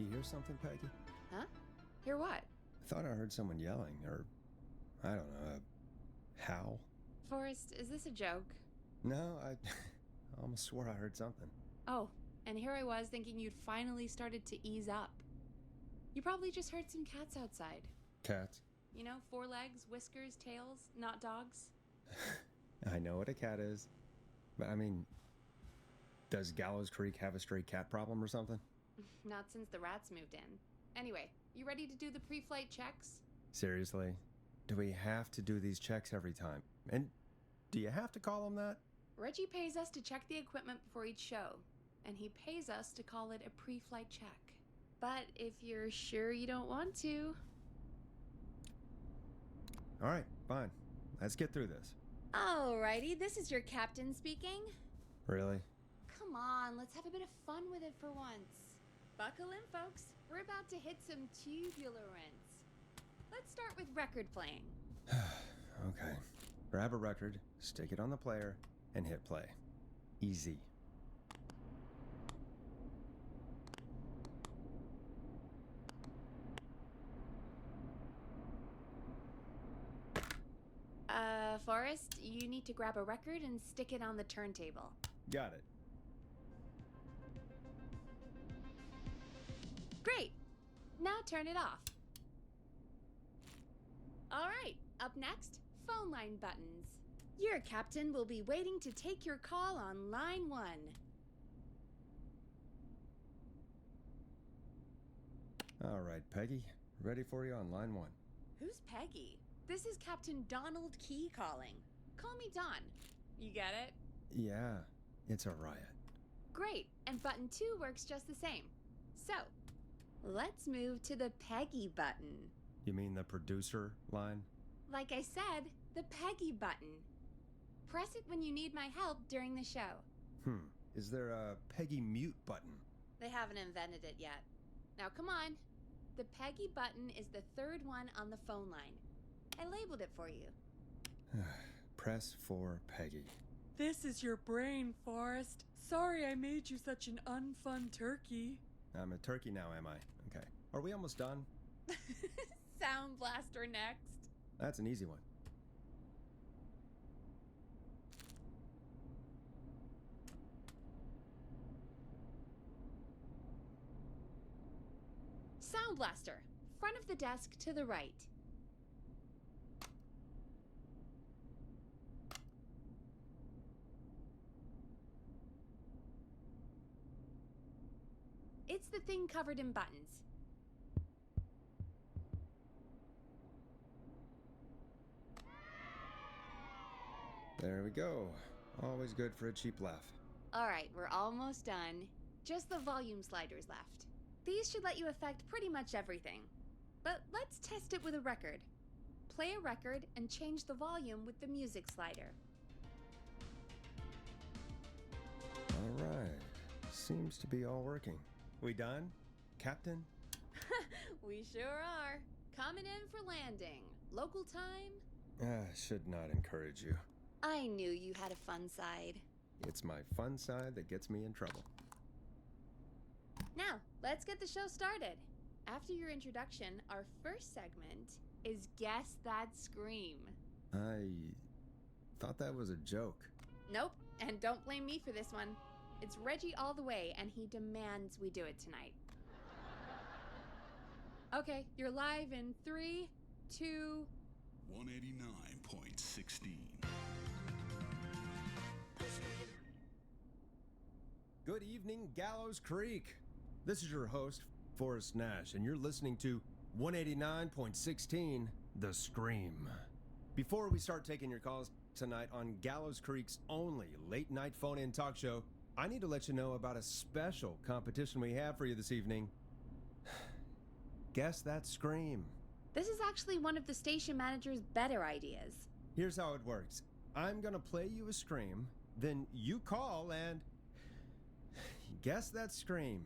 You hear something, Peggy? Huh? Hear what? I thought I heard someone yelling, or, I don't know, a howl. Forrest, is this a joke? No, I almost swore I heard something. Oh, and here I was thinking you'd finally started to ease up. You probably just heard some cats outside. Cats? You know, 4 legs, whiskers, tails, not dogs. I know what a cat is, but I mean, does Gallows Creek have a stray cat problem or something? Not since the rats moved in. Anyway, you ready to do the pre-flight checks? Seriously? Do we have to do these checks every time? And do you have to call them that? Reggie pays us to check the equipment before each show, and he pays us to call it a pre-flight check. But if you're sure you don't want to... All right, fine. Let's get through this. Alrighty, this is your captain speaking. Really? Come on, let's have a bit of fun with it for once. Buckle in, folks. We're about to hit some tubular rents. Let's start with record playing. Okay. Grab a record, stick it on the player, and hit play. Easy. Forrest, you need to grab a record and stick it on the turntable. Got it. Great! Now turn it off. Alright, up next, phone line buttons. Your captain will be waiting to take your call on line 1. All right, Peggy. Ready for you on line 1. Who's Peggy? This is Captain Donald Key calling. Call me Don. You get it? Yeah, it's a riot. Great, and button 2 works just the same. So, let's move to the Peggy button. You mean the producer line? Like I said, the Peggy button. Press it when you need my help during the show. Is there a Peggy mute button? They haven't invented it yet. Now come on. The Peggy button is the 3rd one on the phone line. I labeled it for you. Press for Peggy. This is your brain, Forrest. Sorry I made you such an unfun turkey. I'm a turkey now, am I? Okay. Are we almost done? Sound blaster next. That's an easy one. Sound blaster. Front of the desk to the right. It's the thing covered in buttons. There we go. Always good for a cheap laugh. Alright, we're almost done. Just the volume sliders left. These should let you affect pretty much everything. But let's test it with a record. Play a record and change the volume with the music slider. All right. Seems to be all working. We done, Captain? We sure are. Coming in for landing. Local time? Should not encourage you. I knew you had a fun side. It's my fun side that gets me in trouble. Now, let's get the show started. After your introduction, our first segment is Guess That Scream. I thought that was a joke. Nope, and don't blame me for this one. It's Reggie all the way, and he demands we do it tonight. Okay, you're live in 3, 2... 189.16. Good evening, Gallows Creek. This is your host, Forrest Nash, and you're listening to 189.16, The Scream. Before we start taking your calls tonight on Gallows Creek's only late-night phone-in talk show, I need to let you know about a special competition we have for you this evening. Guess That Scream. This is actually one of the station manager's better ideas. Here's how it works. I'm gonna play you a scream, then you call and guess that scream.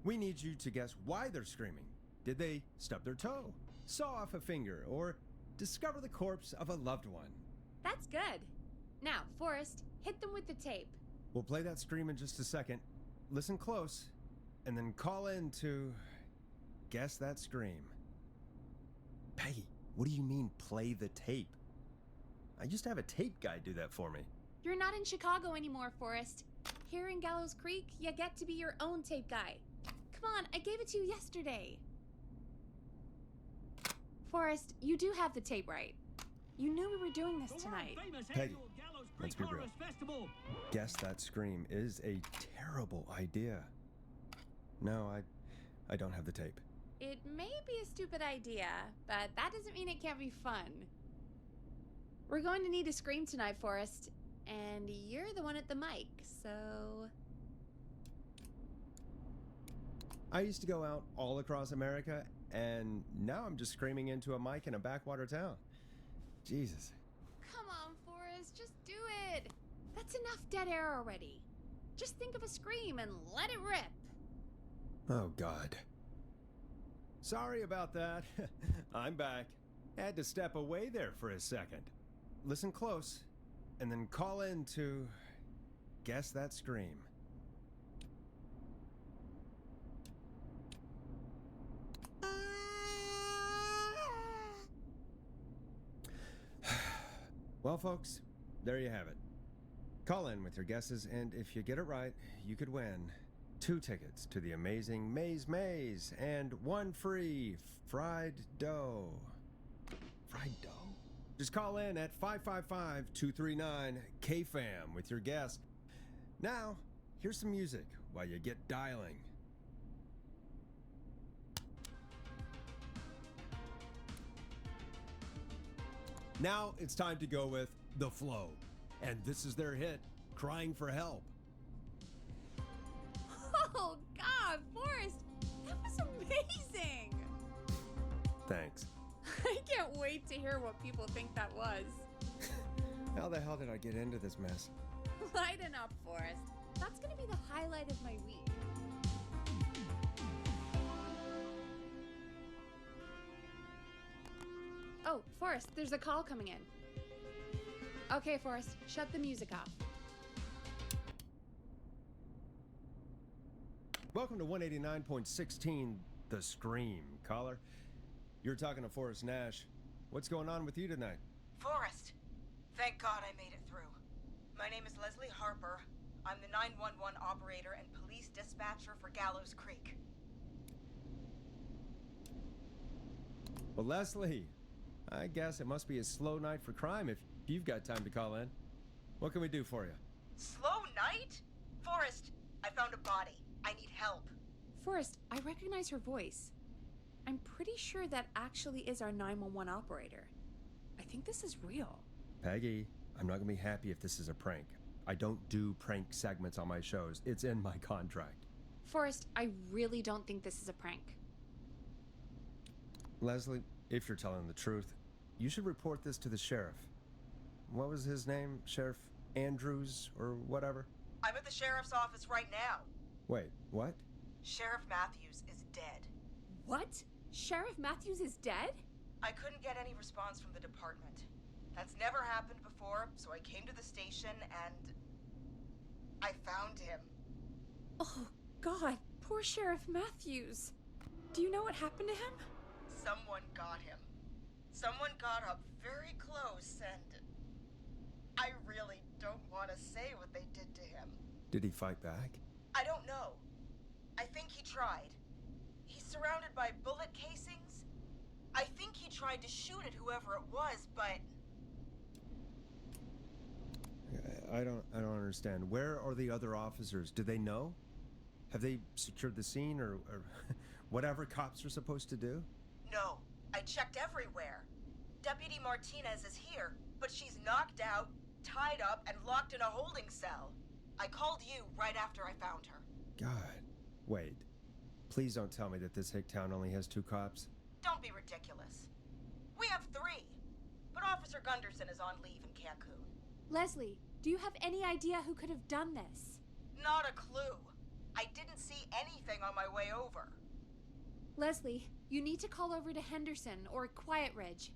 We need you to guess why they're screaming. Did they stub their toe, saw off a finger, or discover the corpse of a loved one? That's good. Now, Forrest, hit them with the tape. We'll play that scream in just a second. Listen close. and then call in to guess that scream. Peggy, what do you mean play the tape? I used to have a tape guy do that for me. You're not in Chicago anymore, Forrest. Here in Gallows Creek, you get to be your own tape guy. Come on, I gave it to you yesterday. Forrest, you do have the tape right. You knew we were doing this tonight. Peggy, let's be real. Guess that scream is a terrible idea. No, I don't have the tape. It may be a stupid idea, but that doesn't mean it can't be fun. We're going to need a scream tonight, Forrest, and you're the one at the mic, so... I used to go out all across America, and now I'm just screaming into a mic in a backwater town. Jesus. Come on, Forrest, just do it. That's enough dead air already. Just think of a scream and let it rip. Oh, God. Sorry about that. I'm back. Had to step away there for a second. Listen close, and then call in to guess that scream. Well, folks, there you have it. Call in with your guesses, and if you get it right, you could win 2 tickets to the amazing Maze and 1 free fried dough. Fried dough? Just call in at 555-239-KFAM with your guess. Now, here's some music while you get dialing. Now it's time to go with The Flow. And this is their hit, Crying for Help. Oh, God, Forrest, that was amazing. Thanks. I can't wait to hear what people think that was. How the hell did I get into this mess? Lighten up, Forrest. That's gonna be the highlight of my week. Oh, Forrest, there's a call coming in. Okay, Forrest, shut the music off. Welcome to 189.16, The Scream. Caller, you're talking to Forrest Nash. What's going on with you tonight? Forrest, thank God I made it through. My name is Leslie Harper. I'm the 911 operator and police dispatcher for Gallows Creek. Well, Leslie, I guess it must be a slow night for crime if you've got time to call in. What can we do for you? Slow night? Forrest, I found a body. I need help. Forrest, I recognize her voice. I'm pretty sure that actually is our 911 operator. I think this is real. Peggy, I'm not gonna be happy if this is a prank. I don't do prank segments on my shows. It's in my contract. Forrest, I really don't think this is a prank. Leslie, if you're telling the truth, you should report this to the sheriff. What was his name? Sheriff Andrews or whatever? I'm at the sheriff's office right now. Wait, what? Sheriff Matthews is dead. What? Sheriff Matthews is dead? I couldn't get any response from the department. That's never happened before, so I came to the station and I found him. Oh, God, poor Sheriff Matthews. Do you know what happened to him? Someone got him. Someone got up very close and I really don't want to say what they did to him. Did he fight back? I don't know. I think he tried. He's surrounded by bullet casings. I think he tried to shoot at whoever it was, but... I don't understand. Where are the other officers? Do they know? Have they secured the scene or whatever cops are supposed to do? No, I checked everywhere. Deputy Martinez is here, but she's knocked out, tied up, and locked in a holding cell. I called you right after I found her. God. Wait. Please don't tell me that this hick town only has 2 cops. Don't be ridiculous. We have 3, but Officer Gunderson is on leave in Cancun. Leslie, do you have any idea who could have done this? Not a clue. I didn't see anything on my way over. Leslie, you need to call over to Henderson or Quiet Ridge.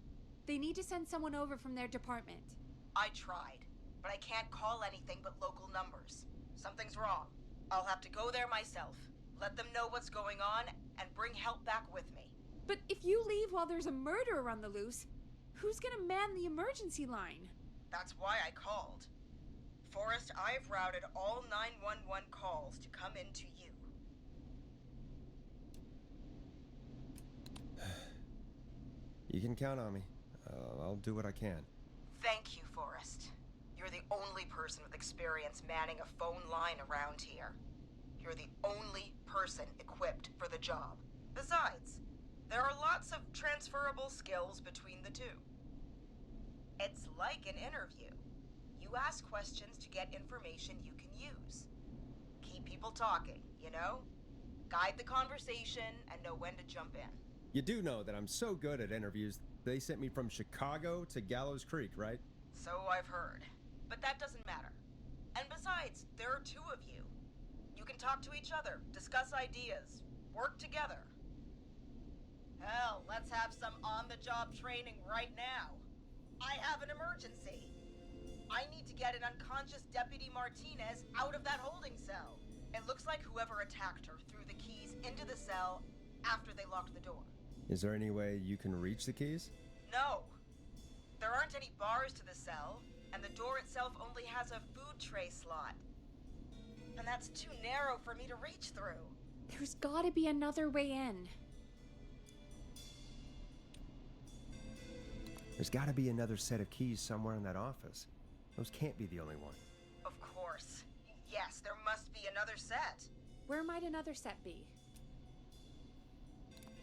They need to send someone over from their department. I tried, but I can't call anything but local numbers. Something's wrong. I'll have to go there myself. Let them know what's going on and bring help back with me. But if you leave while there's a murderer on the loose, who's gonna man the emergency line? That's why I called. Forrest, I've routed all 911 calls to come in to you. You can count on me. I'll do what I can. Thank you, Forrest. You're the only person with experience manning a phone line around here. You're the only person equipped for the job. Besides, there are lots of transferable skills between the two. It's like an interview. You ask questions to get information you can use. Keep people talking, you know? Guide the conversation and know when to jump in. You do know that I'm so good at interviews, they sent me from Chicago to Gallows Creek, right? So I've heard. But that doesn't matter. And besides, there are two of you. You can talk to each other, discuss ideas, work together. Hell, let's have some on-the-job training right now. I have an emergency. I need to get an unconscious Deputy Martinez out of that holding cell. It looks like whoever attacked her threw the keys into the cell after they locked the door. Is there any way you can reach the keys? No. There aren't any bars to the cell, and the door itself only has a food tray slot. And that's too narrow for me to reach through. There's gotta be another way in. There's gotta be another set of keys somewhere in that office. Those can't be the only one. Of course. Yes, there must be another set. Where might another set be?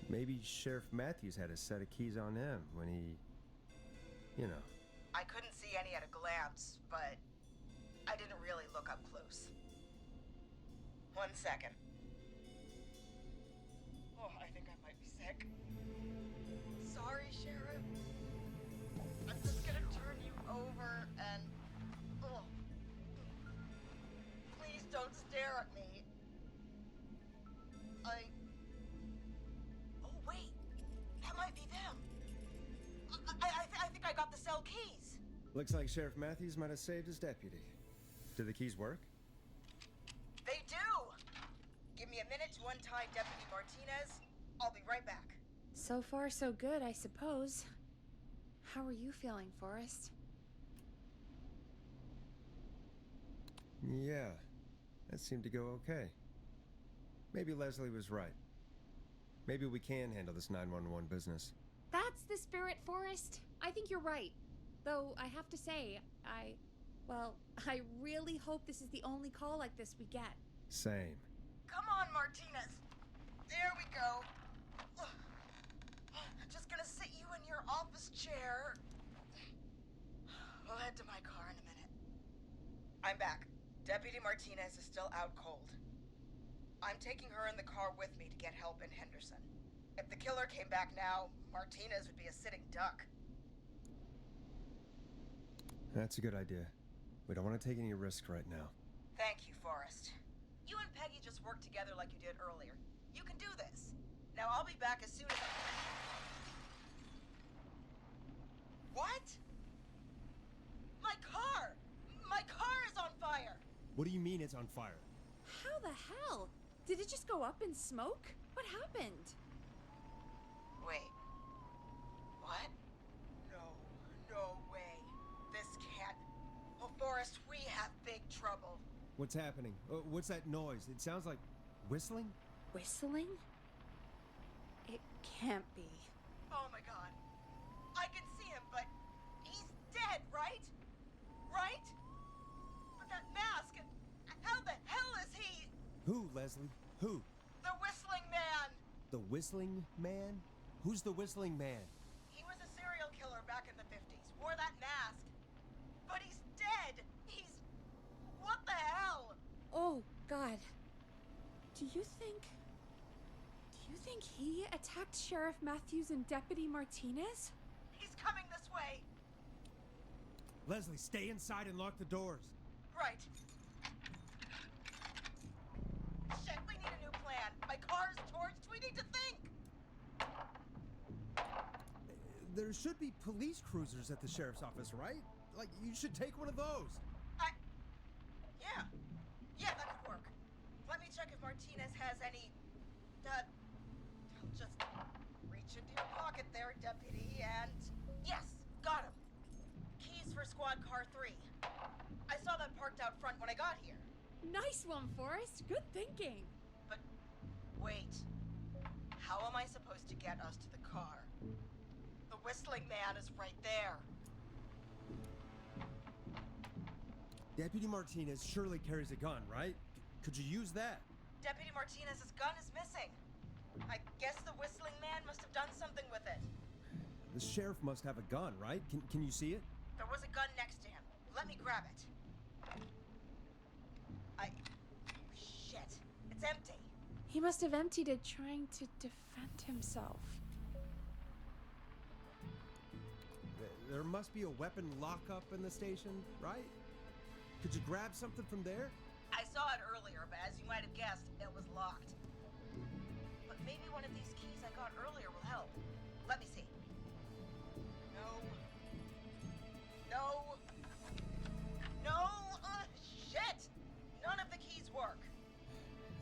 Maybe Sheriff Matthews had a set of keys on him when he... you know. I couldn't see any at a glance, but I didn't really look up close. 1 second. Oh, I think I might be sick. Sorry, Sheriff. I'm just gonna turn you over and... Oh. Please don't stare at me. Oh, wait. That might be them. I think I got the cell keys. Looks like Sheriff Matthews might have saved his deputy. Do the keys work? They do! Give me a minute to untie Deputy Martinez. I'll be right back. So far, so good, I suppose. How are you feeling, Forrest? Yeah, that seemed to go okay. Maybe Leslie was right. Maybe we can handle this 911 business. That's the spirit, Forrest. I think you're right. Though, I have to say, I really hope this is the only call like this we get. Same. Come on, Martinez. There we go. Just gonna sit you in your office chair. We'll head to my car in a minute. I'm back. Deputy Martinez is still out cold. I'm taking her in the car with me to get help in Henderson. If the killer came back now, Martinez would be a sitting duck. That's a good idea. We don't want to take any risk right now. Thank you, Forrest. You and Peggy just worked together like you did earlier. You can do this. Now I'll be back as soon as What? My car! My car is on fire! What do you mean it's on fire? How the hell? Did it just go up in smoke? What happened? Wait. What? No way. This can't... Oh, Forrest, we have big trouble. What's happening? What's that noise? It sounds like whistling? Whistling? It can't be. Oh my god. I can see him, but he's dead, right? Right? But that mask, how the hell is he? Who, Leslie? Who? The Whistling Man! The Whistling Man? Who's the Whistling Man? He was a serial killer back in the 50s, wore that mask. But he's dead! He's... What the hell? Oh, God. Do you think he attacked Sheriff Matthews and Deputy Martinez? He's coming this way! Leslie, stay inside and lock the doors. Right. Shit, we need a new plan. My car's torched. We need to think. There should be police cruisers at the sheriff's office, right? Like, you should take one of those. Yeah, that could work. Let me check if Martinez has any... just reach into your pocket there, Deputy, and... Yes, got him. Keys for Squad Car 3. I saw that parked out front when I got here. Nice one, Forrest. Good thinking. But wait. How am I supposed to get us to the car? The whistling man is right there. Deputy Martinez surely carries a gun, right? Could you use that? Deputy Martinez's gun is missing. I guess the whistling man must have done something with it. The sheriff must have a gun, right? Can you see it? There was a gun next to him. Let me grab it. Shit. It's empty. He must have emptied it trying to defend himself. There must be a weapon lockup in the station, right? Could you grab something from there? I saw it earlier, but as you might have guessed, it was locked. But maybe one of these keys I got earlier will help. Let me see. No. Shit! None of the keys work.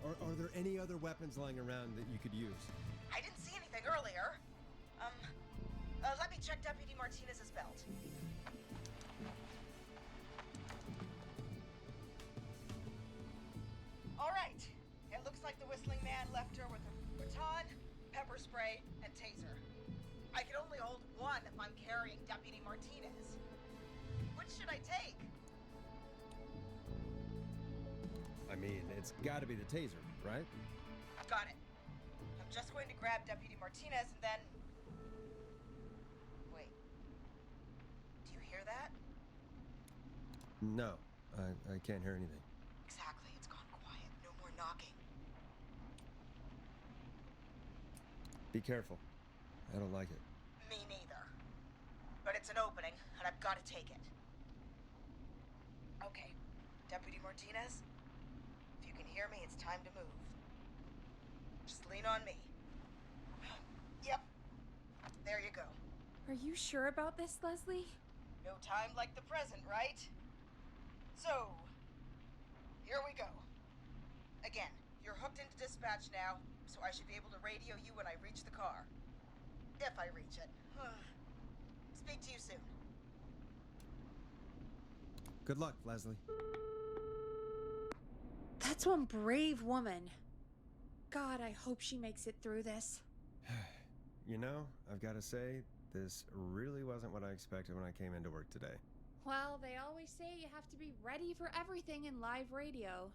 Are there any other weapons lying around that you could use? I didn't see anything earlier. Let me check Deputy Martinez's belt. All right. It looks like the whistling man left her with a baton, pepper spray, and taser. I can only hold one if I'm carrying Deputy Martinez. Which should I take? I mean, it's gotta be the taser, right? Got it. I'm just going to grab Deputy Martinez and then... Wait. Do you hear that? No, I can't hear anything. Exactly. It's gone quiet. No more knocking. Be careful. I don't like it. Me neither. But it's an opening, and I've got to take it. Okay. Deputy Martinez? If you can hear me, it's time to move. Just lean on me. Yep. There you go. Are you sure about this, Leslie? No time like the present, right? So, here we go. Again, you're hooked into dispatch now, so I should be able to radio you when I reach the car. If I reach it. Speak to you soon. Good luck, Leslie. That's one brave woman. God, I hope she makes it through this. You know, I've got to say, this really wasn't what I expected when I came into work today. Well, they always say you have to be ready for everything in live radio.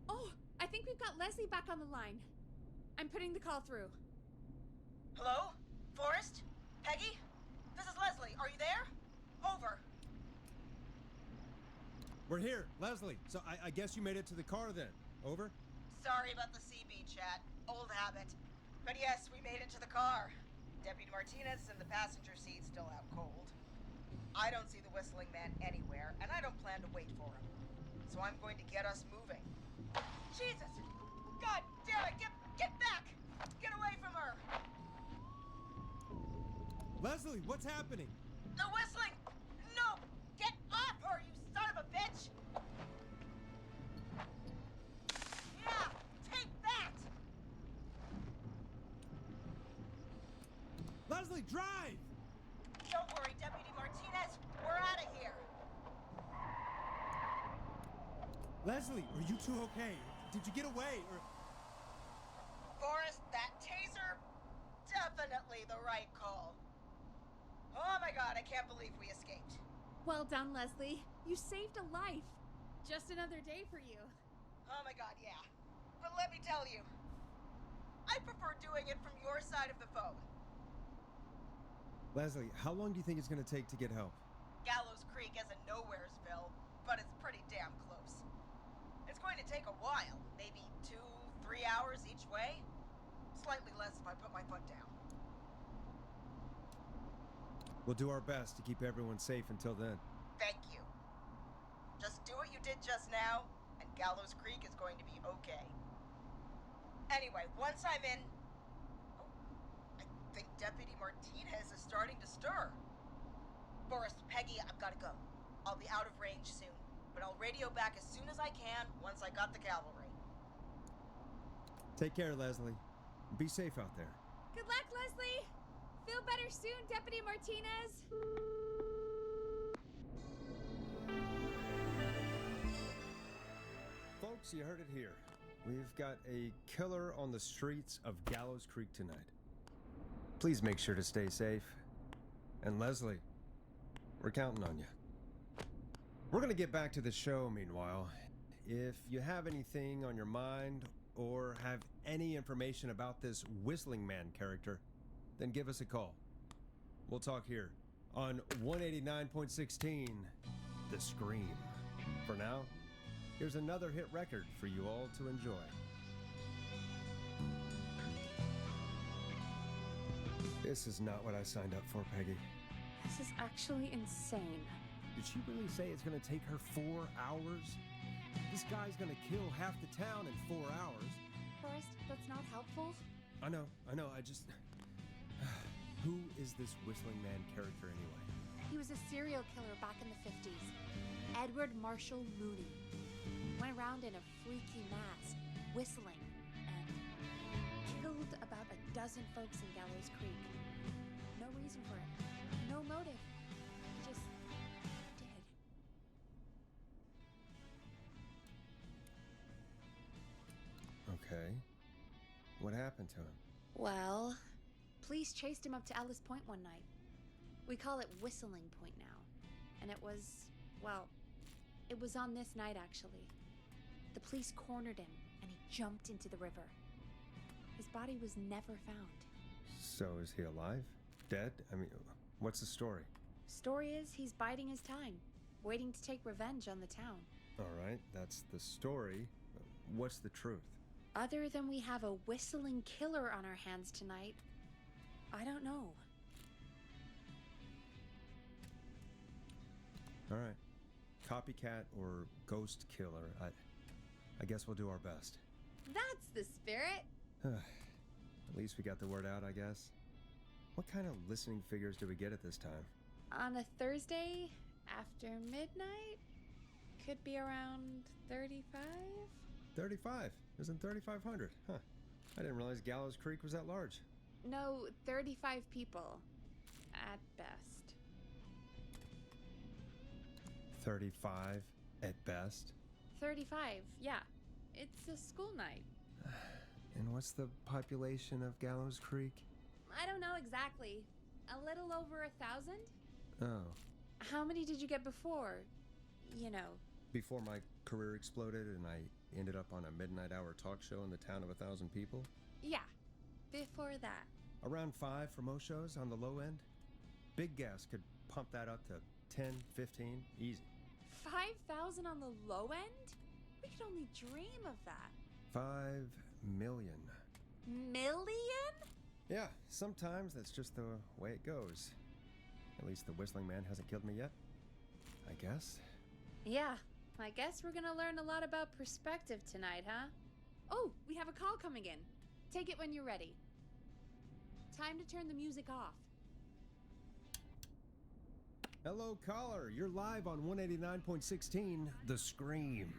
Oh, I think we've got Leslie back on the line. I'm putting the call through. Hello? Forrest? Peggy? This is Leslie. Are you there? Over. We're here, Leslie. So I guess you made it to the car then. Over? Sorry about the CB chat. Old habit. But yes, we made it to the car. Deputy Martinez is in the passenger seat, still out cold. I don't see the whistling man anywhere, and I don't plan to wait for him. So I'm going to get us moving. Jesus! God damn it! Get back! Get away from her! Leslie, what's happening? The whistling! No! Get off her, you son of a bitch! Yeah! Take that! Leslie, drive! Don't worry, Deputy Martinez. We're out of here. Leslie, are you two okay? Did you get away, or... Forrest, that taser? Definitely the right call. Oh my god, I can't believe we escaped. Well done, Leslie. You saved a life. Just another day for you. Oh my god, yeah. But let me tell you, I prefer doing it from your side of the phone. Leslie, how long do you think it's going to take to get help? Gallows Creek isn't nowheresville, but it's pretty damn close. It's going to take a while, maybe 2-3 hours each way. Slightly less if I put my foot down. We'll do our best to keep everyone safe until then. Thank you. Just do what you did just now, and Gallows Creek is going to be okay. Anyway, once I'm in... Oh, I think Deputy Martinez is starting to stir. Forrest, Peggy, I've got to go. I'll be out of range soon. but I'll radio back as soon as I can once I got the cavalry. Take care, Leslie. Be safe out there. Good luck, Leslie! Feel better soon, Deputy Martinez! Folks, you heard it here. We've got a killer on the streets of Gallows Creek tonight. Please make sure to stay safe. And Leslie, we're counting on you. We're gonna get back to the show meanwhile. If you have anything on your mind or have any information about this Whistling Man character, then give us a call. We'll talk here on 189.16, The Scream. For now, here's another hit record for you all to enjoy. This is not what I signed up for, Peggy. This is actually insane. Did she really say it's gonna take her 4 hours? This guy's gonna kill half the town in 4 hours. Forrest, that's not helpful. I know, I just... Who is this Whistling Man character anyway? He was a serial killer back in the 50s. Edward Marshall Mooney. Went around in a freaky mask, whistling, and killed about a dozen folks in Gallows Creek. No reason for it. No motive. He just did. Okay. What happened to him? Well, police chased him up to Ellis Point one night. We call it Whistling Point now. And it was, well, it was on this night actually. The police cornered him and he jumped into the river. His body was never found. So is he alive? Dead? I mean, what's the story? Story is he's biding his time, waiting to take revenge on the town. All right, that's the story. What's the truth? Other than we have a whistling killer on our hands tonight, I don't know. All right. Copycat or ghost killer. I guess we'll do our best. That's the spirit. At least we got the word out, I guess. What kind of listening figures do we get at this time? On a Thursday after midnight, could be around 35? 35. Isn't 3,500? Huh. I didn't realize Gallows Creek was that large. No, 35 people. At best. 35 at best? 35, yeah. It's a school night. And what's the population of Gallows Creek? I don't know exactly. A little over 1,000? Oh. How many did you get before? You know. Before my career exploded and I ended up on a midnight hour talk show in the town of 1,000 people? Yeah, before that. Around 5 for most shows on the low end. Big gas could pump that up to 10, 15, easy. 5,000 on the low end? We could only dream of that. 5 million. Million? Yeah, sometimes that's just the way it goes. At least the Whistling Man hasn't killed me yet, I guess. Yeah, I guess we're gonna learn a lot about perspective tonight, huh? Oh, we have a call coming in. Take it when you're ready. Time to turn the music off. Hello, caller. You're live on 189.16, The Scream.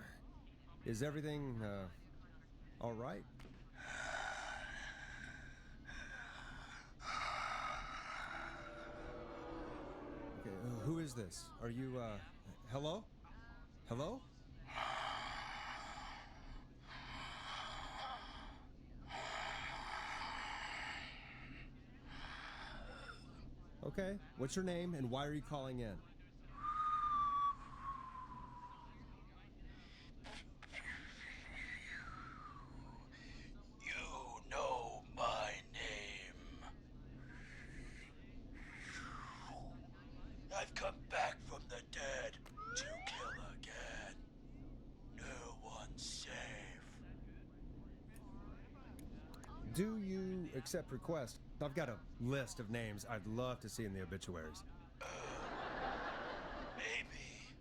Is everything, all right? Okay, who is this? Are you, hello? Hello? Okay, what's your name and why are you calling in? You know my name. I've come back from the dead to kill again. No one's safe. Do you accept requests? I've got a list of names I'd love to see in the obituaries. Maybe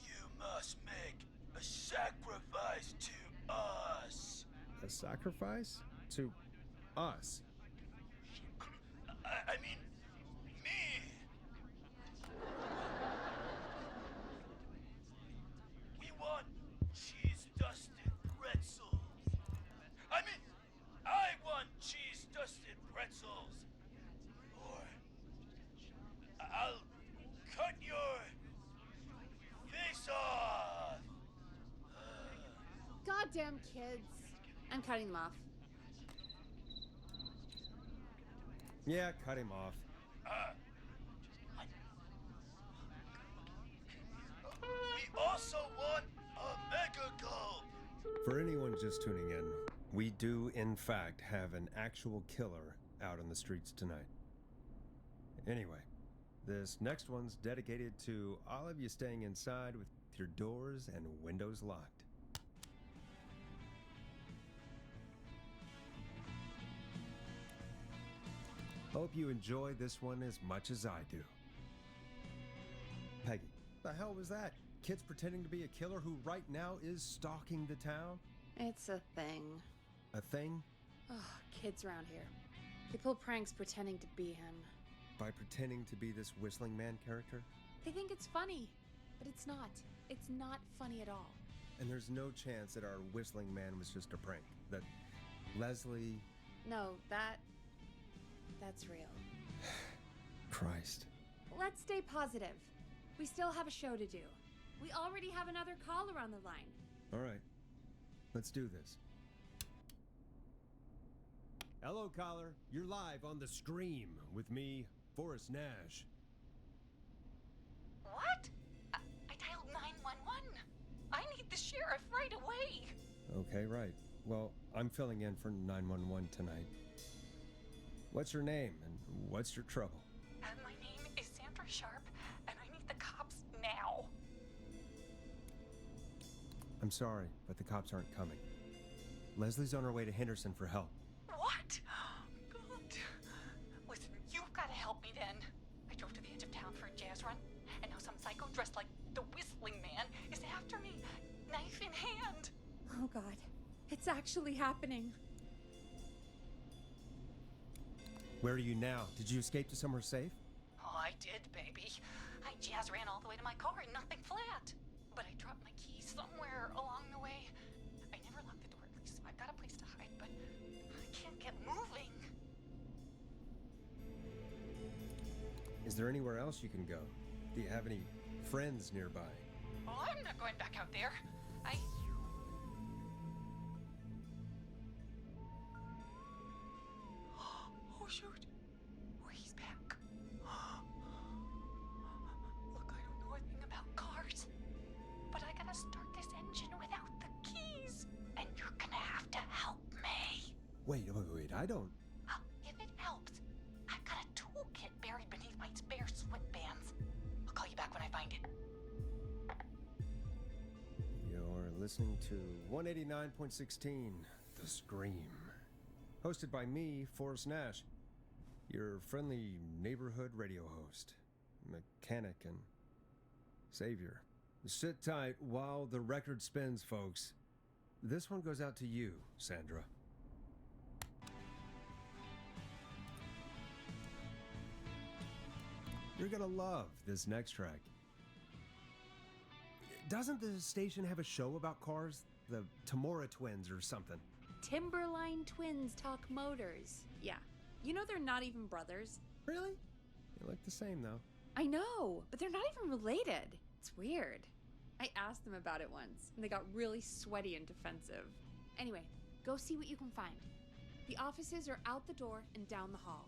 you must make a sacrifice to us. A sacrifice? To us? I mean, me. We pretzels. Or I'll cut your face off. Goddamn kids. I'm cutting them off. Yeah, cut him off. We also want a mega gulp. For anyone just tuning in, we do, in fact, have an actual killer out on the streets tonight. Anyway, this next one's dedicated to all of you staying inside with your doors and windows locked. Hope you enjoy this one as much as I do. Peggy, the hell was that? Kids pretending to be a killer who right now is stalking the town? It's a thing. A thing? Oh, kids around here. They pull pranks pretending to be him. By pretending to be this whistling man character? They think it's funny, but it's not. It's not funny at all. And there's no chance that our whistling man was just a prank. That Leslie... No, that's real. Christ. Let's stay positive. We still have a show to do. We already have another caller on the line. All right. Let's do this. Hello, caller. You're live on The Scream with me, Forrest Nash. What? I dialed 911. I need the sheriff right away. Okay, right. Well, I'm filling in for 911 tonight. What's your name and what's your trouble? My name is Sandra Sharp, and I need the cops now. I'm sorry, but the cops aren't coming. Leslie's on her way to Henderson for help. What? God. Listen, you've got to help me then. I drove to the edge of town for a jazz run, and now some psycho dressed like the Whistling Man is after me, knife in hand. Oh, God. It's actually happening. Where are you now? Did you escape to somewhere safe? Oh, I did, baby. I jazz ran all the way to my car and nothing flat. But I dropped my keys somewhere along the way. I never locked the door, at least, so I've got a place to hide, but I can't get moving. Is there anywhere else you can go? Do you have any friends nearby? Oh, I'm not going back out there. Oh, shoot. Oh, he's back. Look, I don't know a thing about cars, but I gotta start this engine without the keys. And you're gonna have to help me. Wait, I don't... If it helps, I've got a toolkit buried beneath my spare sweatbands. I'll call you back when I find it. You're listening to 189.16, The Scream. Hosted by me, Forrest Nash, your friendly neighborhood radio host, mechanic, and savior. Sit tight while the record spins, folks. This one goes out to you, Sandra. You're gonna love this next track. Doesn't the station have a show about cars? The Tamora twins or something? Timberline twins talk motors. Yeah. You know they're not even brothers. Really? They look the same, though. I know, but they're not even related. It's weird. I asked them about it once, and they got really sweaty and defensive. Anyway, go see what you can find. The offices are out the door and down the hall.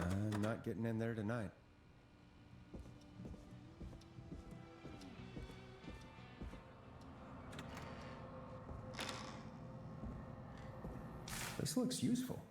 I'm not getting in there tonight. This looks useful.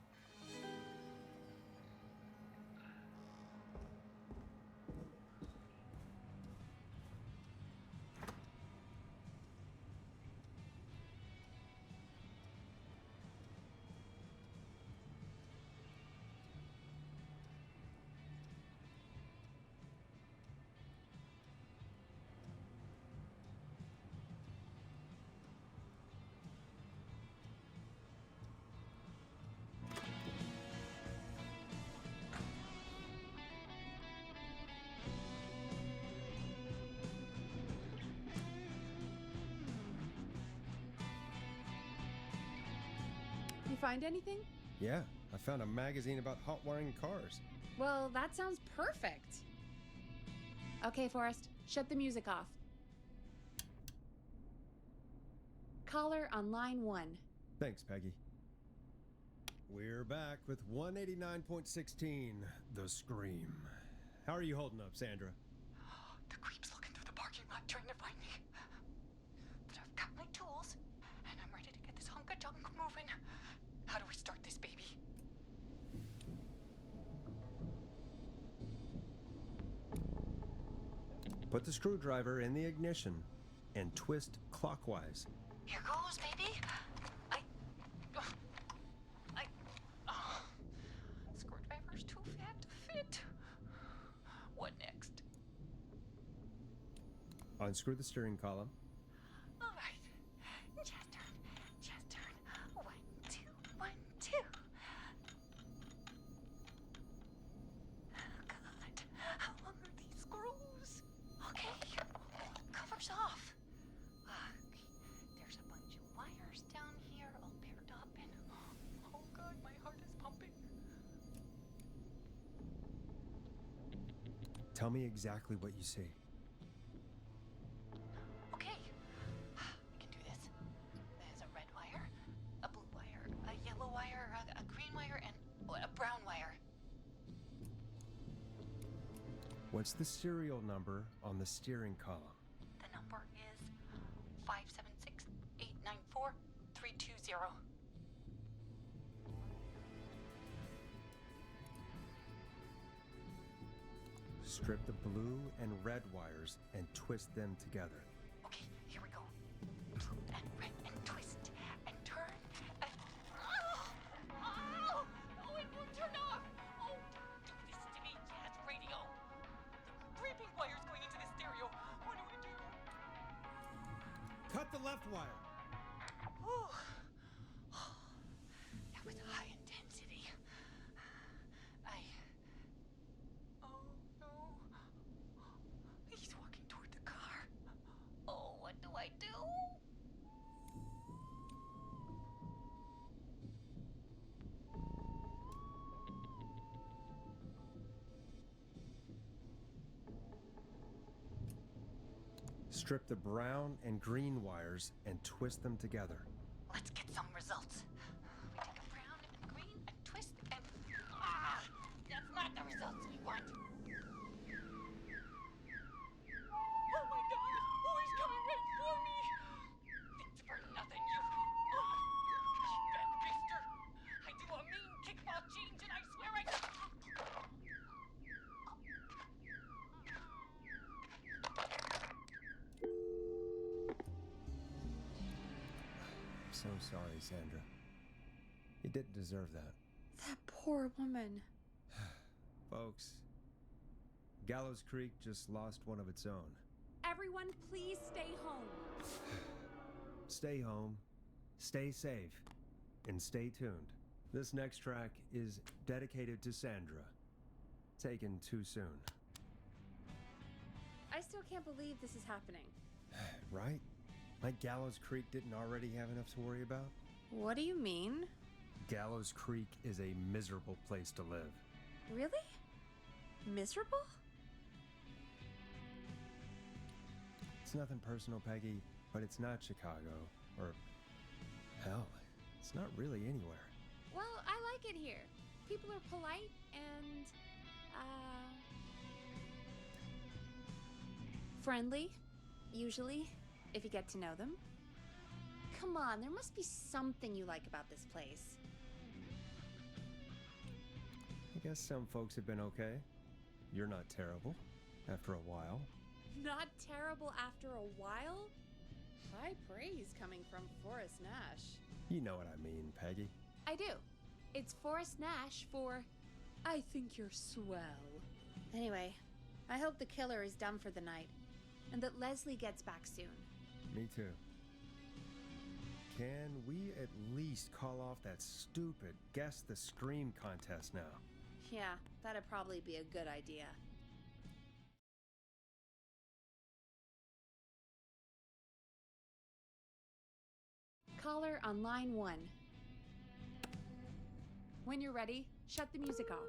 find anything? Yeah, I found a magazine about hot wiring cars. Well, that sounds perfect. Okay, Forrest, shut the music off. Caller on line 1. Thanks, Peggy. We're back with 189.16, The Scream. How are you holding up, Sandra? The creep's looking through the parking lot trying to find me. But I've got my tools, and I'm ready to get this hunk of junk moving. How do we start this baby? Put the screwdriver in the ignition and twist clockwise. Here goes, baby. Screwdriver's too fat to fit. What next? Unscrew the steering column. All right. Just turn. 1, 2, 1, 2. Oh, God. How long are these screws? Okay. Cover's off. Okay. There's a bunch of wires down here all paired up and... Oh, God, my heart is pumping. Tell me exactly what you see. Okay, we can do this. There's a red wire, a blue wire, a yellow wire, a green wire, and a brown wire. What's the serial number on the steering column? The number is 576-894-320. Strip the blue and red wires and twist them together. Okay, here we go. Blue and red and twist and turn and... Oh, it won't turn off. Oh, don't do this to me, jazz radio. The creeping wire's going into the stereo. What do we do? Cut the left wire. Oh, that was high intensity. Oh no. He's walking toward the car. Oh, what do I do? Strip the brown and green wires and twist them together. Let's get some results. We take a brown and green and twist and... That's not the results we want. Oh my God! Oh, he's coming right for me! Thanks for nothing, you... bad beaster! I do a mean kickball change and I swear I... So sorry, Sandra. You didn't deserve that. That poor woman. Folks, Gallows Creek just lost one of its own. Everyone, please stay home. Stay home, stay safe, and stay tuned. This next track is dedicated to Sandra. Taken too soon. I still can't believe this is happening. Right? Like Gallows Creek didn't already have enough to worry about? What do you mean? Gallows Creek is a miserable place to live. Really? Miserable? It's nothing personal, Peggy, but it's not Chicago. Or, hell, it's not really anywhere. Well, I like it here. People are polite and, friendly, usually, if you get to know them. Come on, there must be something you like about this place. I guess some folks have been okay. You're not terrible, after a while. Not terrible after a while? High praise coming from Forrest Nash. You know what I mean, Peggy. I do. It's Forrest Nash for I think you're swell. Anyway, I hope the killer is done for the night, and that Leslie gets back soon. Me too. Can we at least call off that stupid Guess the Scream contest now? Yeah, that'd probably be a good idea. Caller on line 1. When you're ready, shut the music off.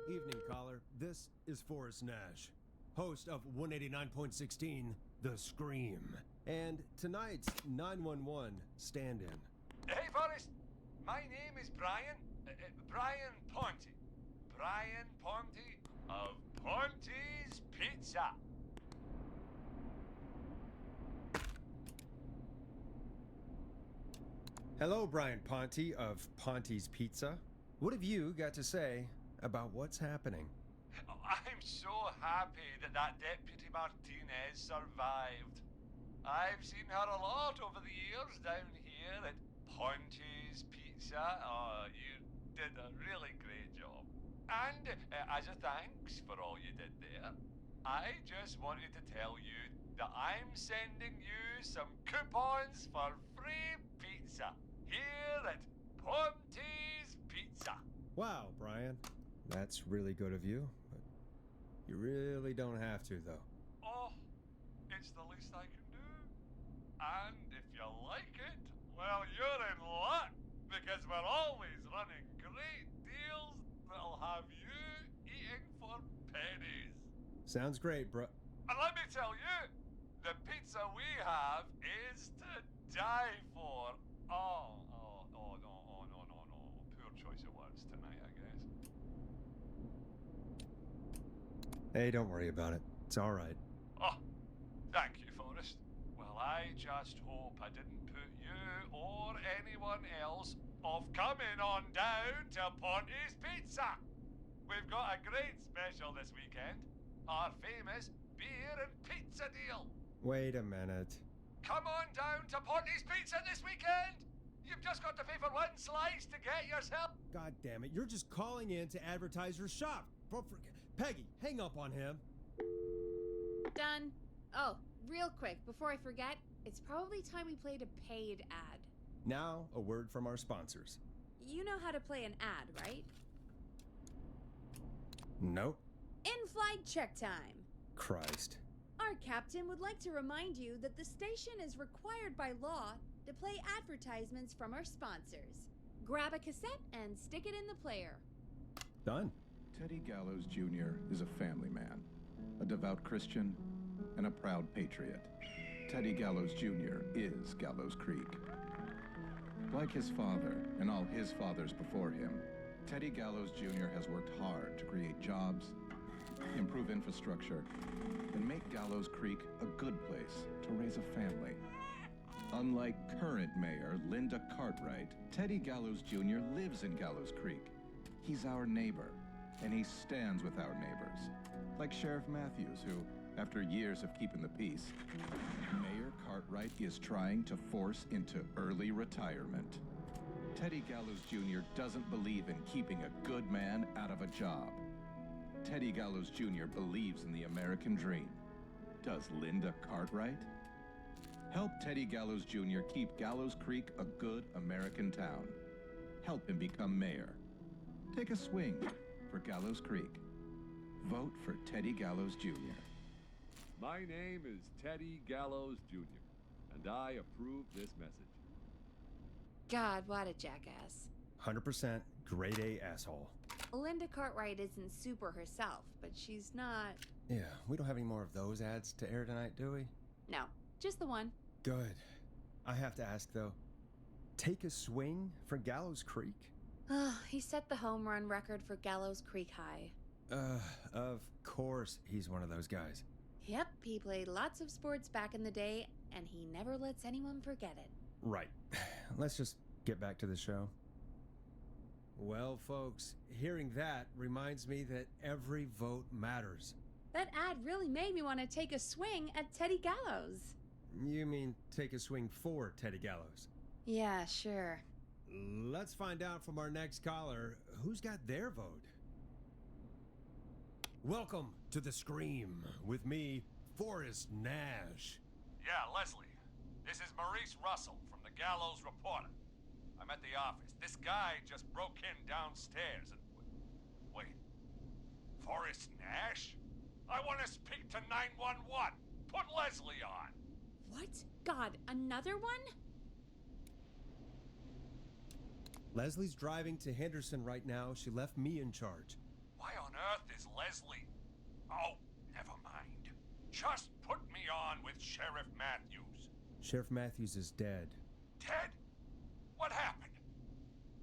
Evening, caller. This is Forrest Nash, host of 189.16, The Scream. And tonight's 911 stand-in. Hey, Forrest. My name is Brian. Brian Ponte. Brian Ponte of Ponte's Pizza. Hello, Brian Ponte of Ponte's Pizza. What have you got to say about what's happening? I'm so happy that Deputy Martinez survived. I've seen her a lot over the years down here at Ponte's Pizza. Oh, you did a really great job. And as a thanks for all you did there, I just wanted to tell you that I'm sending you some coupons for free pizza here at Ponte's Pizza. Wow, Brian. That's really good of you, but you really don't have to, though. Oh, it's the least I can do. And if you like it, well, you're in luck, because we're always running great deals that'll have you eating for pennies. Sounds great, bro. And let me tell you, the pizza we have is to die for. Oh, no. Poor choice of words tonight, I guess. Hey, don't worry about it. It's all right. Oh, thank you, Forrest. Well, I just hope I didn't put you or anyone else off coming on down to Ponte's Pizza. We've got a great special this weekend. Our famous beer and pizza deal. Wait a minute. Come on down to Ponte's Pizza this weekend. You've just got to pay for one slice to get yourself. God damn it, you're just calling in to advertise your shop. Peggy, hang up on him. Done. Oh, real quick, before I forget, it's probably time we played a paid ad. Now, a word from our sponsors. You know how to play an ad, right? Nope. In-flight check time. Christ. Our captain would like to remind you that the station is required by law to play advertisements from our sponsors. Grab a cassette and stick it in the player. Done. Teddy Gallows Jr. is a family man, a devout Christian, and a proud patriot. Teddy Gallows Jr. is Gallows Creek. Like his father and all his fathers before him, Teddy Gallows Jr. has worked hard to create jobs, improve infrastructure, and make Gallows Creek a good place to raise a family. Unlike current mayor Linda Cartwright, Teddy Gallows Jr. lives in Gallows Creek. He's our neighbor, and he stands with our neighbors. Like Sheriff Matthews, who, after years of keeping the peace, Mayor Cartwright is trying to force into early retirement. Teddy Gallows Jr. doesn't believe in keeping a good man out of a job. Teddy Gallows Jr. believes in the American dream. Does Linda Cartwright? Help Teddy Gallows Jr. keep Gallows Creek a good American town. Help him become mayor. Take a swing for Gallows Creek. Vote for Teddy Gallows Jr. My name is Teddy Gallows Jr., and I approve this message. God, what a jackass. 100% grade A asshole. Linda Cartwright isn't super herself, but she's not... Yeah, we don't have any more of those ads to air tonight, do we? No, just the one. Good. I have to ask, though. Take a swing for Gallows Creek? He set the home run record for Gallows Creek High. Of course he's one of those guys. Yep, he played lots of sports back in the day, and he never lets anyone forget it. Right. Let's just get back to the show. Well, folks, hearing that reminds me that every vote matters. That ad really made me want to take a swing at Teddy Gallows. You mean take a swing for Teddy Gallows? Yeah, sure. Let's find out from our next caller who's got their vote. Welcome to The Scream with me, Forrest Nash. Yeah, Leslie. This is Maurice Russell from the Gallows Reporter. I'm at the office. This guy just broke in downstairs and... Wait. Forrest Nash? I want to speak to 911. Put Leslie on. What? God, another one? Leslie's driving to Henderson right now. She left me in charge. Why on earth is Leslie? Oh, never mind. Just put me on with Sheriff Matthews. Sheriff Matthews is dead. Ted? What happened?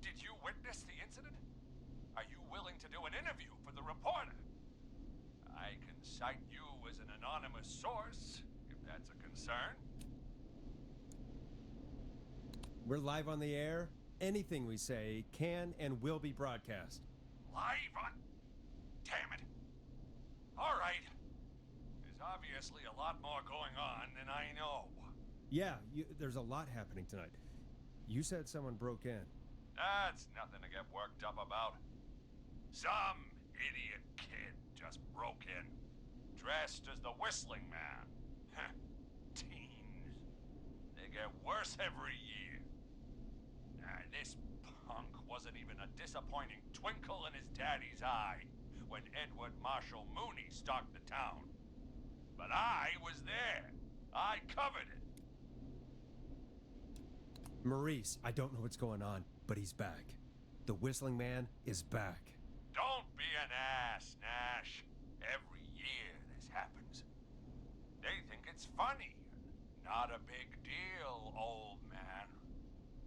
Did you witness the incident? Are you willing to do an interview for the reporter? I can cite you as an anonymous source, if that's a concern. We're live on the air. Anything we say can and will be broadcast. Live on... Damn it. All right. There's obviously a lot more going on than I know. Yeah, there's a lot happening tonight. You said someone broke in. That's nothing to get worked up about. Some idiot kid just broke in, dressed as the Whistling Man. Teens. They get worse every year. This punk wasn't even a disappointing twinkle in his daddy's eye when Edward Marshall Mooney stalked the town. But I was there. I covered it. Maurice, I don't know what's going on, but he's back. The Whistling Man is back. Don't be an ass, Nash. Every year this happens. They think it's funny. Not a big deal, old man.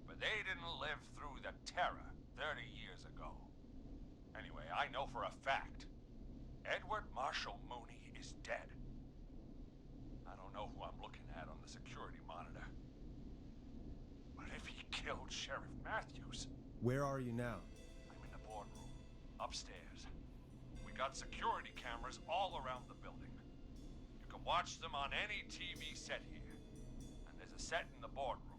But they didn't live through the terror 30 years ago. Anyway, I know for a fact, Edward Marshall Mooney is dead. I don't know who I'm looking at on the security monitor. But if he killed Sheriff Matthews... Where are you now? I'm in the boardroom, upstairs. We got security cameras all around the building. You can watch them on any TV set here. And there's a set in the boardroom.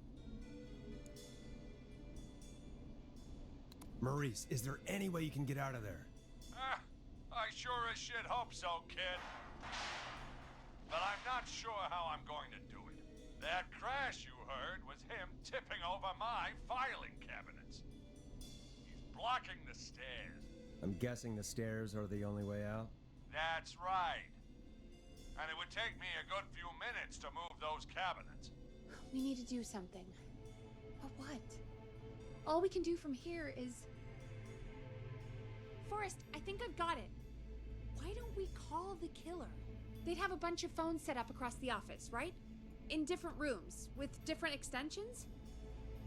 Maurice, is there any way you can get out of there? I sure as shit hope so, kid. But I'm not sure how I'm going to do it. That crash you heard was him tipping over my filing cabinets. He's blocking the stairs. I'm guessing the stairs are the only way out? That's right. And it would take me a good few minutes to move those cabinets. We need to do something. But what? All we can do from here is... Forrest, I think I've got it. Why don't we call the killer? They'd have a bunch of phones set up across the office, right? In different rooms, with different extensions?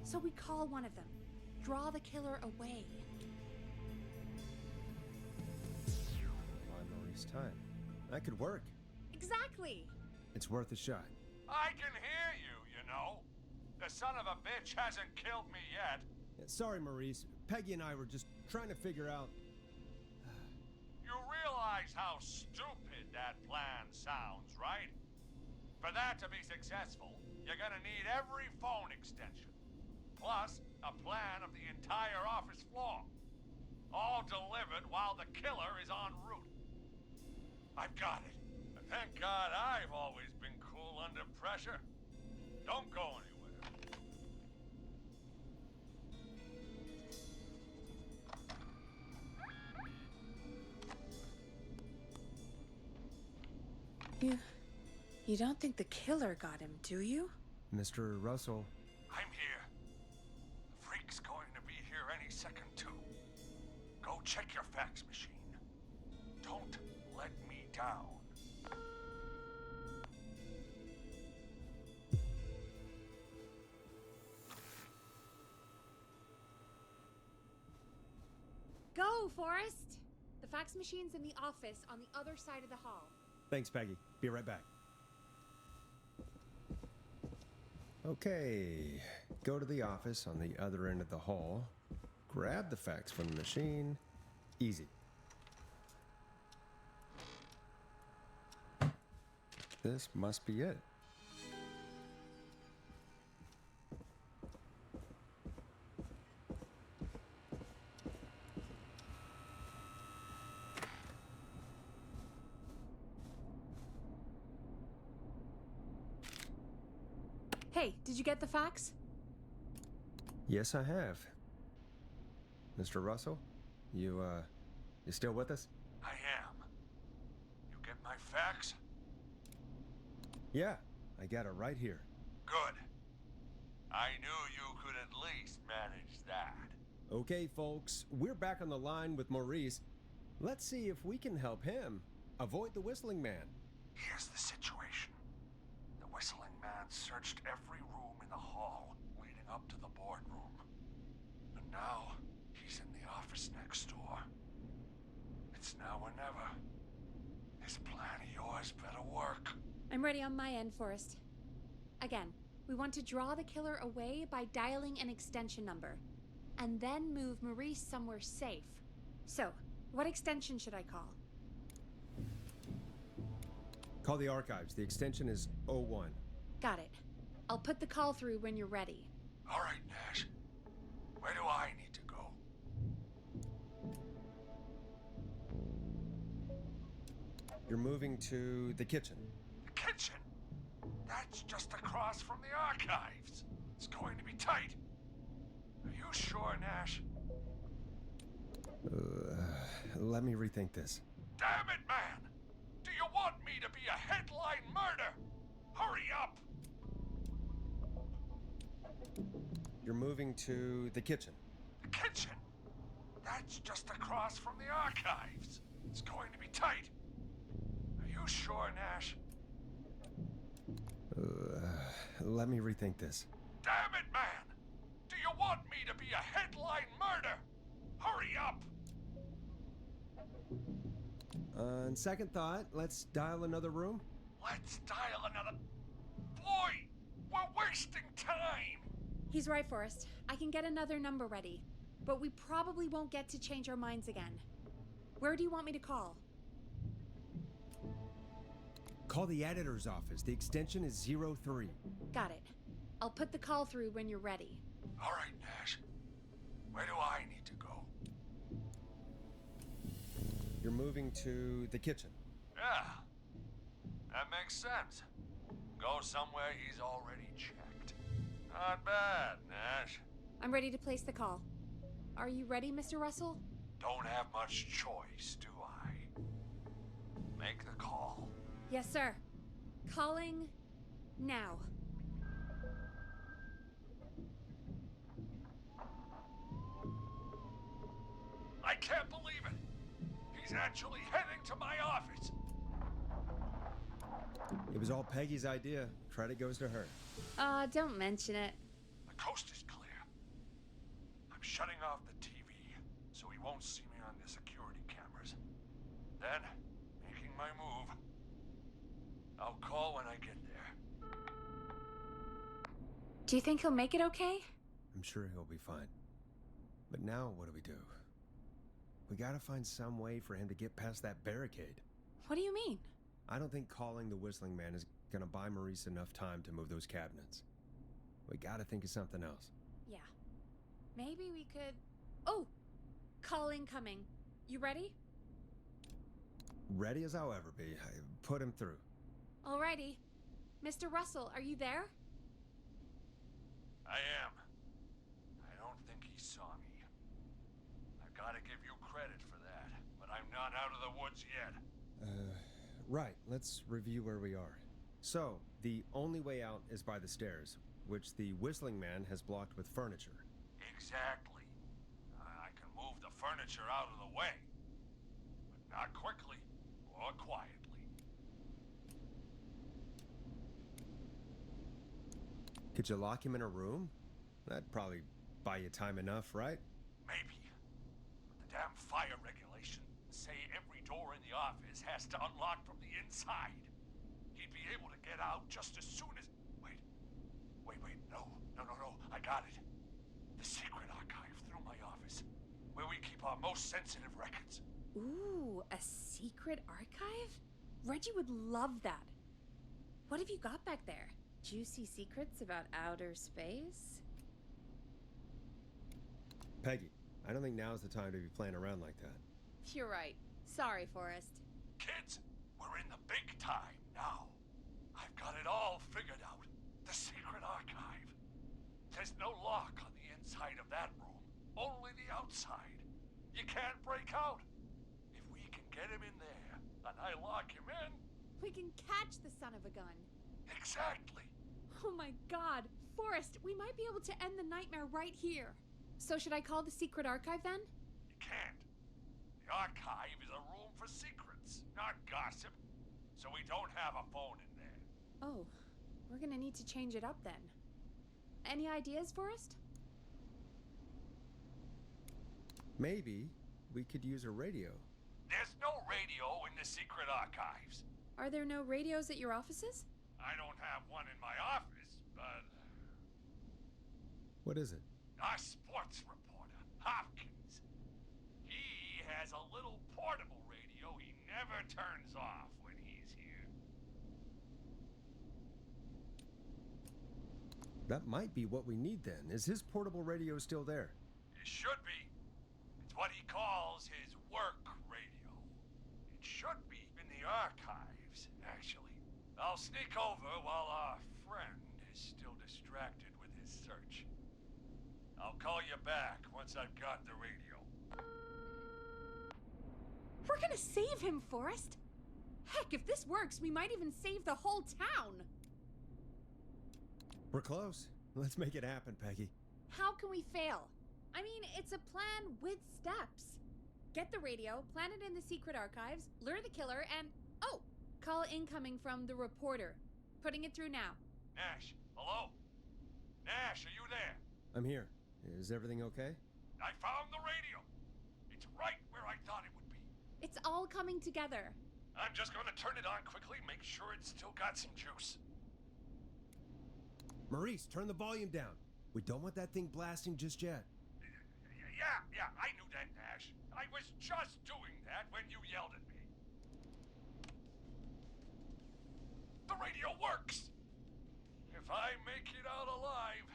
So we call one of them. Draw the killer away. Buy Maurice time. That could work. Exactly! It's worth a shot. I can hear you, you know. The son of a bitch hasn't killed me yet. Yeah, sorry, Maurice. Peggy and I were just trying to figure out... You realize how stupid that plan sounds, right? For that to be successful, you're gonna need every phone extension. Plus, a plan of the entire office floor. All delivered while the killer is en route. I've got it. And thank God I've always been cool under pressure. Don't go anywhere. You don't think the killer got him, do you? Mr. Russell. I'm here. The freak's going to be here any second, too. Go check your fax machine. Don't let me down. Go, Forrest! The fax machine's in the office on the other side of the hall. Thanks, Peggy. Be right back. Okay. Go to the office on the other end of the hall. Grab the fax from the machine. Easy. This must be it. Hey, did you get the fax? Yes, I have. Mr. Russell, you still with us? I am. You get my fax? Yeah, I got it right here. Good. I knew you could at least manage that. Okay, folks, we're back on the line with Maurice. Let's see if we can help him avoid the Whistling Man. Here's the situation. The Whistling Man searched every room in the hall leading up to the boardroom. And now, he's in the office next door. It's now or never. This plan of yours better work. I'm ready on my end, Forrest. Again, we want to draw the killer away by dialing an extension number, and then move Maurice somewhere safe. So, what extension should I call? Call the archives. The extension is 01. Got it. I'll put the call through when you're ready. All right, Nash. Where do I need to go? You're moving to the kitchen. The kitchen? That's just across from the archives. It's going to be tight. Are you sure, Nash? Let me rethink this. Damn it, man! Do you want me to be a headline murder? Hurry up! You're moving to the kitchen. The kitchen? That's just across from the archives. It's going to be tight. Are you sure, Nash? Let me rethink this. Damn it, man! Do you want me to be a headline murder? Hurry up! On second thought, let's dial another room. Let's dial another... Boy! We're wasting time! He's right, Forrest. I can get another number ready, but we probably won't get to change our minds again. Where do you want me to call? Call the editor's office. The extension is 03. Got it. I'll put the call through when you're ready. All right, Nash. Where do I need to go? You're moving to the kitchen. Yeah, that makes sense. Go somewhere he's already checked. Not bad, Nash. I'm ready to place the call. Are you ready, Mr. Russell? Don't have much choice, do I? Make the call. Yes, sir. Calling now. I can't believe it! He's actually heading to my office! It was all Peggy's idea. Credit goes to her. Don't mention it. The coast is clear. I'm shutting off the TV, so he won't see me on the security cameras. Then, making my move. I'll call when I get there. Do you think he'll make it okay? I'm sure he'll be fine. But now what do? We gotta find some way for him to get past that barricade. What do you mean? I don't think calling the Whistling Man is gonna buy Maurice enough time to move those cabinets. We gotta think of something else. Yeah. Maybe we could... Oh! Call incoming. You ready? Ready as I'll ever be. I put him through. Alrighty. Mr. Russell, are you there? I am. I don't think he saw me. I've got to give you credit for that, but I'm not out of the woods yet. Right. Let's review where we are. So, the only way out is by the stairs, which the Whistling Man has blocked with furniture. Exactly. I can move the furniture out of the way, but not quickly or quietly. Could you lock him in a room? That'd probably buy you time enough, right? Maybe. But the damn fire regulations say every door in the office has to unlock from the inside. He'd be able to get out just as soon as... Wait, no. I got it. The secret archive through my office, where we keep our most sensitive records. Ooh, a secret archive? Reggie would love that. What have you got back there? Juicy secrets about outer space? Peggy, I don't think now's the time to be playing around like that. You're right. Sorry, Forrest. Kids, we're in the big time now. I've got it all figured out. The secret archive. There's no lock on the inside of that room, only the outside. You can't break out. If we can get him in there, and I lock him in... We can catch the son of a gun. Exactly. Oh my god. Forrest, we might be able to end the nightmare right here. So should I call the secret archive then? You can't. The archive is a room for secrets, not gossip. So we don't have a phone in there. Oh, we're gonna need to change it up then. Any ideas, Forrest? Maybe we could use a radio. There's no radio in the secret archives. Are there no radios at your offices? I don't have one in my office, but What is it? our sports reporter, Hopkins, he has a little portable radio he never turns off when he's here. That might be what we need then. Is his portable radio still there? It should be. It's what he calls his work radio. It should be in the archives, actually. I'll sneak over while our friend is still distracted with his search. I'll call you back once I've got the radio. We're gonna save him, Forrest! Heck, if this works, we might even save the whole town! We're close. Let's make it happen, Peggy. How can we fail? I mean, it's a plan with steps. Get the radio, plant it in the secret archives, lure the killer, and... oh! Call incoming from the reporter. Putting it through now. Nash, hello? Nash, are you there? I'm here. Is everything okay? I found the radio. It's right where I thought it would be. It's all coming together. I'm just going to turn it on quickly, make sure it's still got some juice. Maurice, turn the volume down. We don't want that thing blasting just yet. Yeah, I knew that, Nash. I was just doing that when you yelled at me. The radio works! If I make it out alive,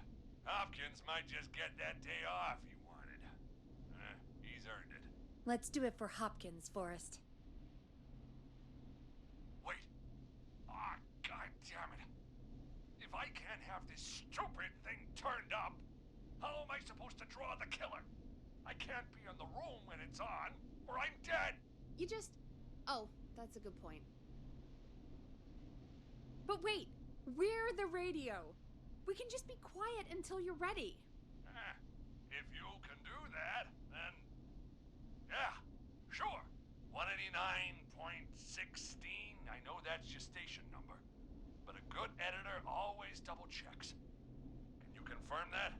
Hopkins might just get that day off he wanted. He's earned it. Let's do it for Hopkins, Forrest. Wait. Ah, God damn it. If I can't have this stupid thing turned up, how am I supposed to draw the killer? I can't be in the room when it's on, or I'm dead. You just... oh, that's a good point. But wait! We're the radio! We can just be quiet until you're ready. If you can do that, then... yeah, sure. 189.16, I know that's your station number. But a good editor always double checks. Can you confirm that?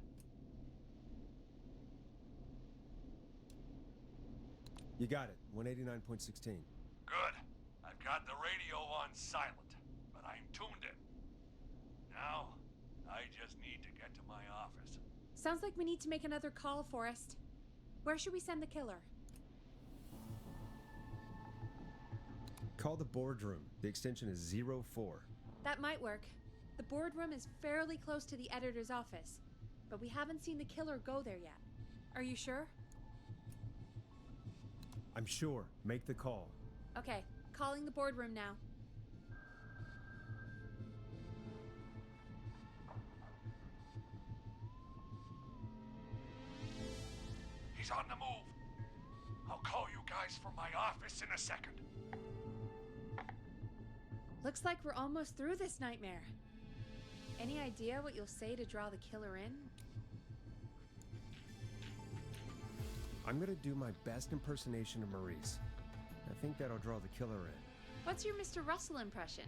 You got it. 189.16. Good. I've got the radio on silent, but I'm tuned in. Now, I just need to get to my office. Sounds like we need to make another call, Forrest. Where should we send the killer? Call the boardroom. The extension is 04. That might work. The boardroom is fairly close to the editor's office, but we haven't seen the killer go there yet. Are you sure? I'm sure. Make the call. Okay, calling the boardroom now. He's on the move. I'll call you guys from my office in a second. Looks like we're almost through this nightmare. Any idea what you'll say to draw the killer in? I'm gonna do my best impersonation of Maurice. I think that'll draw the killer in. What's your Mr. Russell impression?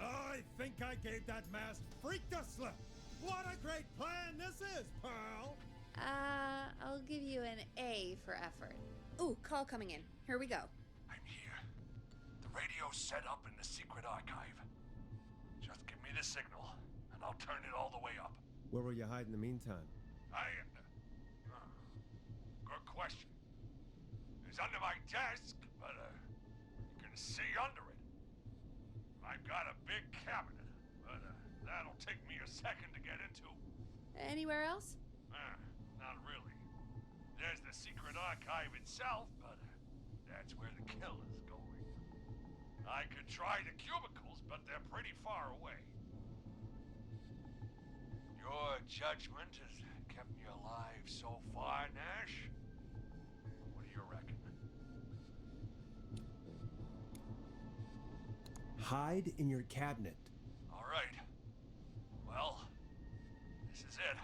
I think I gave that masked freak the slip. What a great plan this is, pal! I'll give you an A for effort. Ooh, call coming in. Here we go. I'm here. The radio's set up in the secret archive. Just give me the signal, and I'll turn it all the way up. Where will you hide in the meantime? Good question. It's under my desk, but you can see under it. I've got a big cabinet, but that'll take me a second to get into. Anywhere else? Not really. There's the secret archive itself, but that's where the killer's going. I could try the cubicles, but they're pretty far away. Your judgment has kept me alive so far, Nash. What do you reckon? Hide in your cabinet. All right. Well, this is it.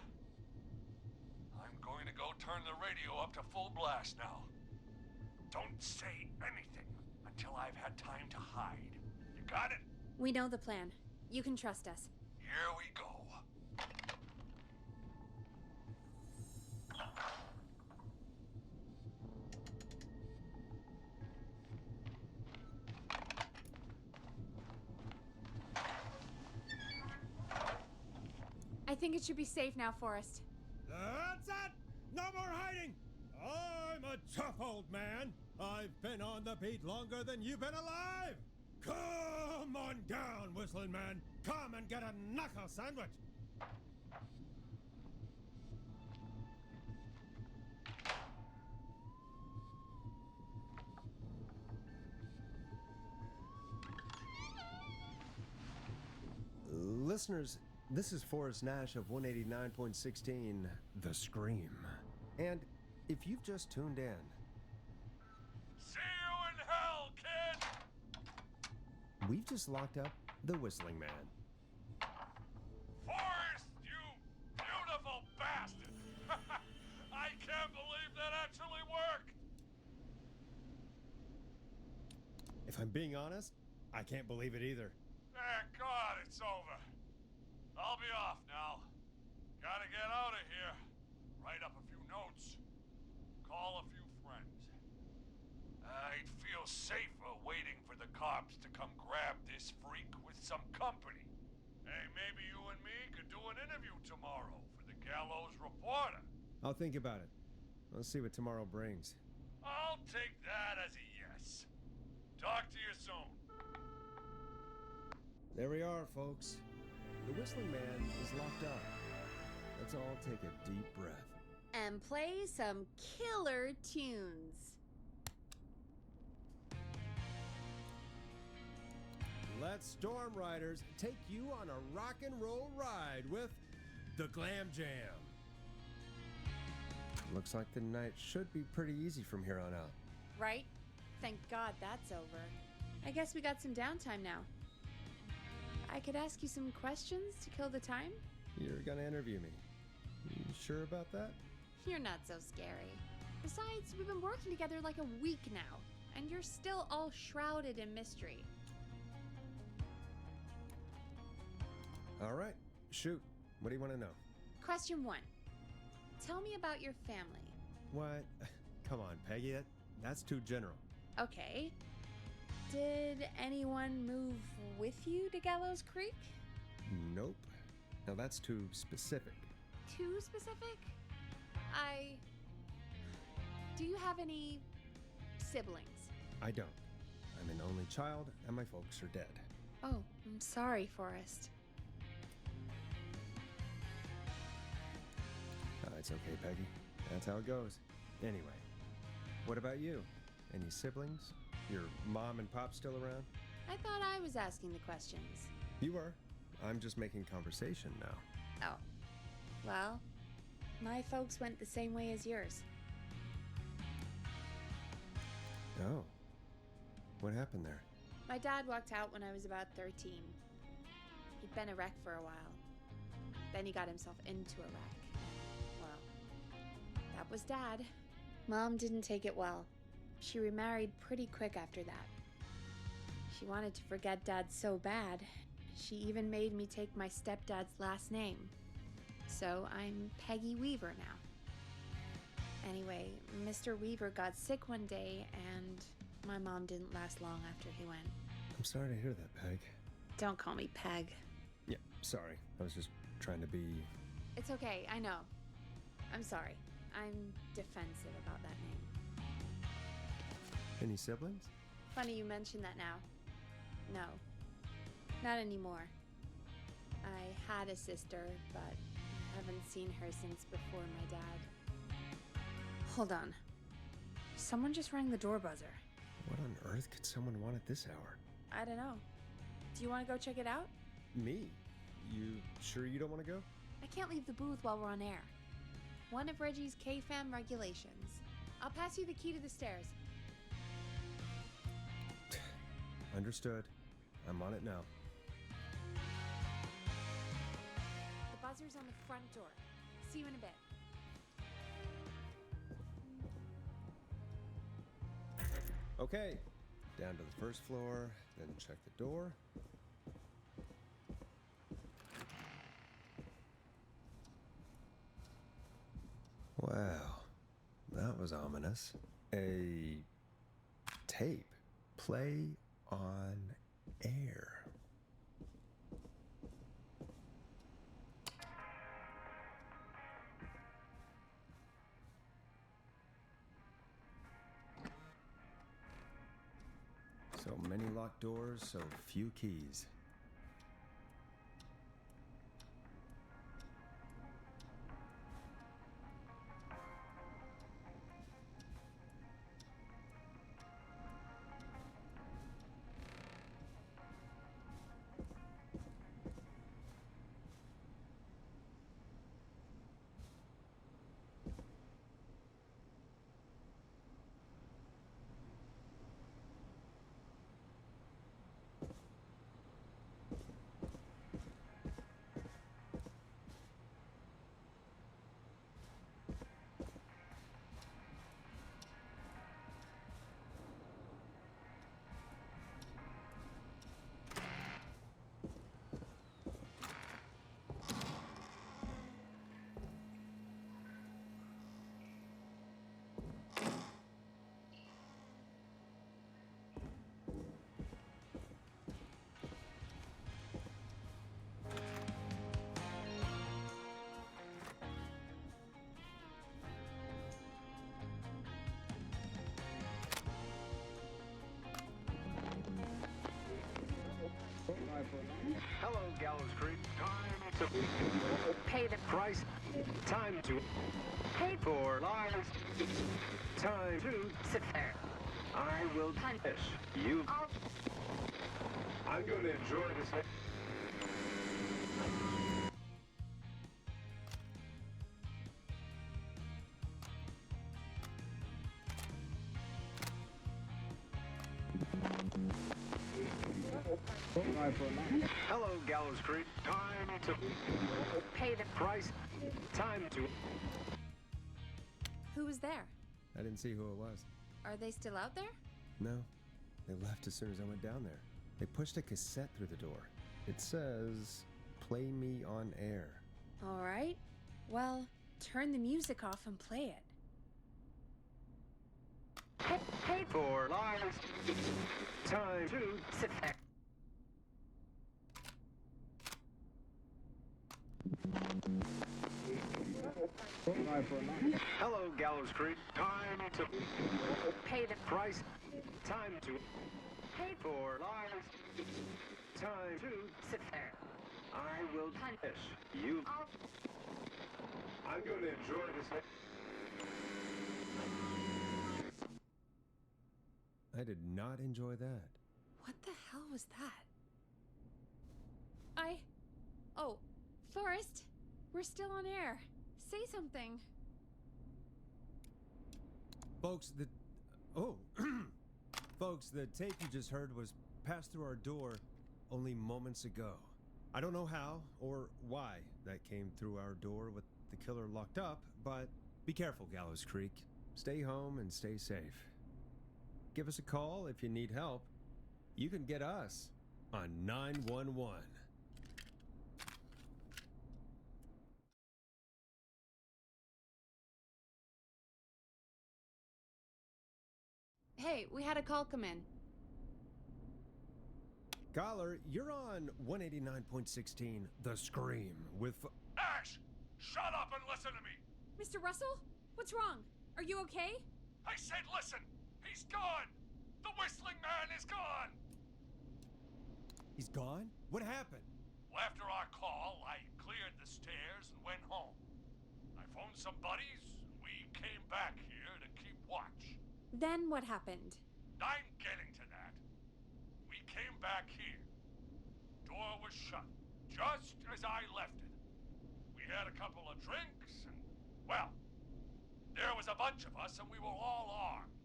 I'm going to go turn full blast now. Don't say anything until I've had time to hide. You got it? We know the plan. You can trust us. Here we go. I think it should be safe now, Forrest. That's it! No more hiding! I'm a tough old man. I've been on the beat longer than you've been alive! Come on down, Whistling Man. Come and get a knuckle sandwich. Listeners, this is Forrest Nash of 189.16, The Scream. And if you've just tuned in, See you in hell, kid! we've just locked up the Whistling Man. Forrest, you beautiful bastard! I can't believe that actually worked! If I'm being honest, I can't believe it either. Thank God it's over. I'll be off now. Gotta get out of here. Write up a few notes. Call a few friends. I'd feel safer waiting for the cops to come grab this freak with some company. Hey, maybe you and me could do an interview tomorrow for the Gallows Reporter. I'll think about it. Let's see what tomorrow brings. I'll take that as a yes. Talk to you soon. There we are, folks. The Whistling Man is locked up. Let's all take a deep breath. And play some killer tunes. Let Storm Riders take you on a rock and roll ride with the Glam Jam. Looks like the night should be pretty easy from here on out. Right? Thank God that's over. I guess we got some downtime now. I could ask you some questions to kill the time? You're gonna interview me. You sure about that? You're not so scary. Besides, we've been working together like a week now, and you're still all shrouded in mystery. All right, shoot. What do you want to know? Question 1. Tell me about your family. What? Come on, Peggy. That's too general. Okay. Did anyone move with you to Gallows Creek? Nope. Now that's too specific. Too specific? Do you have any siblings? I don't. I'm an only child, and my folks are dead. Oh, I'm sorry, Forrest. It's okay, Peggy. That's how it goes. Anyway, what about you? Any siblings? Your mom and pop still around? I thought I was asking the questions. You are. I'm just making conversation now. Oh. Well, my folks went the same way as yours. Oh. What happened there? My dad walked out when I was about 13. He'd been a wreck for a while. Then he got himself into a wreck. Well, that was Dad. Mom didn't take it well. She remarried pretty quick after that. She wanted to forget Dad so bad, she even made me take my stepdad's last name. So I'm Peggy Weaver now. Anyway, Mr. Weaver got sick one day, and my mom didn't last long after he went. I'm sorry to hear that, Peg. Don't call me Peg. Yeah, sorry. I was just trying to be... It's okay, I know. I'm sorry. I'm defensive about that name. Any siblings? Funny you mention that now. No, not anymore. I had a sister, but I haven't seen her since before my dad. Hold on. Someone just rang the door buzzer. What on earth could someone want at this hour? I don't know. Do you want to go check it out? Me? You sure you don't want to go? I can't leave the booth while we're on air. One of Reggie's K-Fam regulations. I'll pass you the key to the stairs. Understood. I'm on it now. The buzzer's on the front door. See you in a bit. Okay, down to the first floor, then check the door. Wow, that was ominous. A tape. Play on air. So many locked doors, so few keys. Hello, Gallows Creek. Time to Pay the price. Time to pay for lies. Time to sit there. I will punish you. I'm going to enjoy this. Hello, Gallows Creek. Time to Pay the price. Time to Who was there? I didn't see who it was. Are they still out there? No, they left as soon as I went down there. They pushed a cassette through the door. It says, "Play me on air." All right. Well, turn the music off and play it. pay for lies. Time to sit there. Hello, Gallows Creek. Time to Pay the price. Time to pay for lies. Time to sit there. I will punish you. I'm going to enjoy this. I did not enjoy that. What the hell was that? Oh, Forrest, we're still on air. Say something. Folks, Folks, the tape you just heard was passed through our door only moments ago. I don't know how or why that came through our door with the killer locked up, but be careful, Gallows Creek. Stay home and stay safe. Give us a call if you need help. You can get us on 911. Hey, we had a call come in. Goller, you're on 189.16, The Scream, with... Ash! Shut up and listen to me! Mr. Russell? What's wrong? Are you okay? I said listen! He's gone! The whistling man is gone! He's gone? What happened? Well, after our call, I cleared the stairs and went home. I phoned some buddies, and we came back here to keep watch. Then what happened? I'm getting to that. We came back here. Door was shut, just as I left it. We had a couple of drinks, and, well, there was a bunch of us, and we were all armed.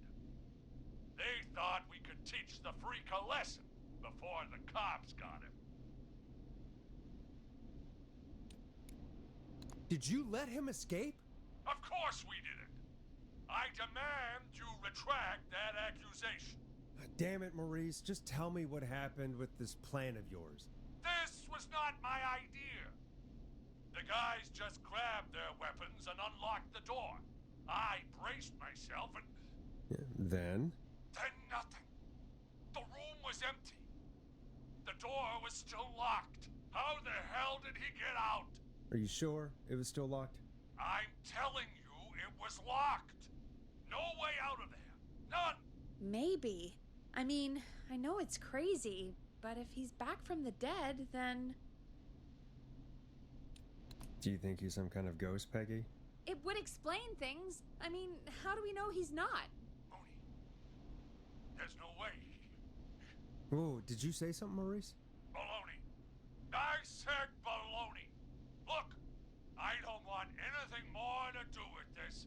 They thought we could teach the freak a lesson before the cops got him. Did you let him escape? Of course we didn't. I demand you retract that accusation. Damn it, Maurice. Just tell me what happened with this plan of yours. This was not my idea. The guys just grabbed their weapons and unlocked the door. I braced myself and... Then? Then nothing. The room was empty. The door was still locked. How the hell did he get out? Are you sure it was still locked? I'm telling you, it was locked. No way out of there. None. Maybe. I mean, I know it's crazy, but if he's back from the dead, then... Do you think he's some kind of ghost, Peggy? It would explain things. I mean, how do we know he's not? Mooney, there's no way. Whoa, did you say something, Maurice? Baloney. I said baloney. Look, I don't want anything more to do with this.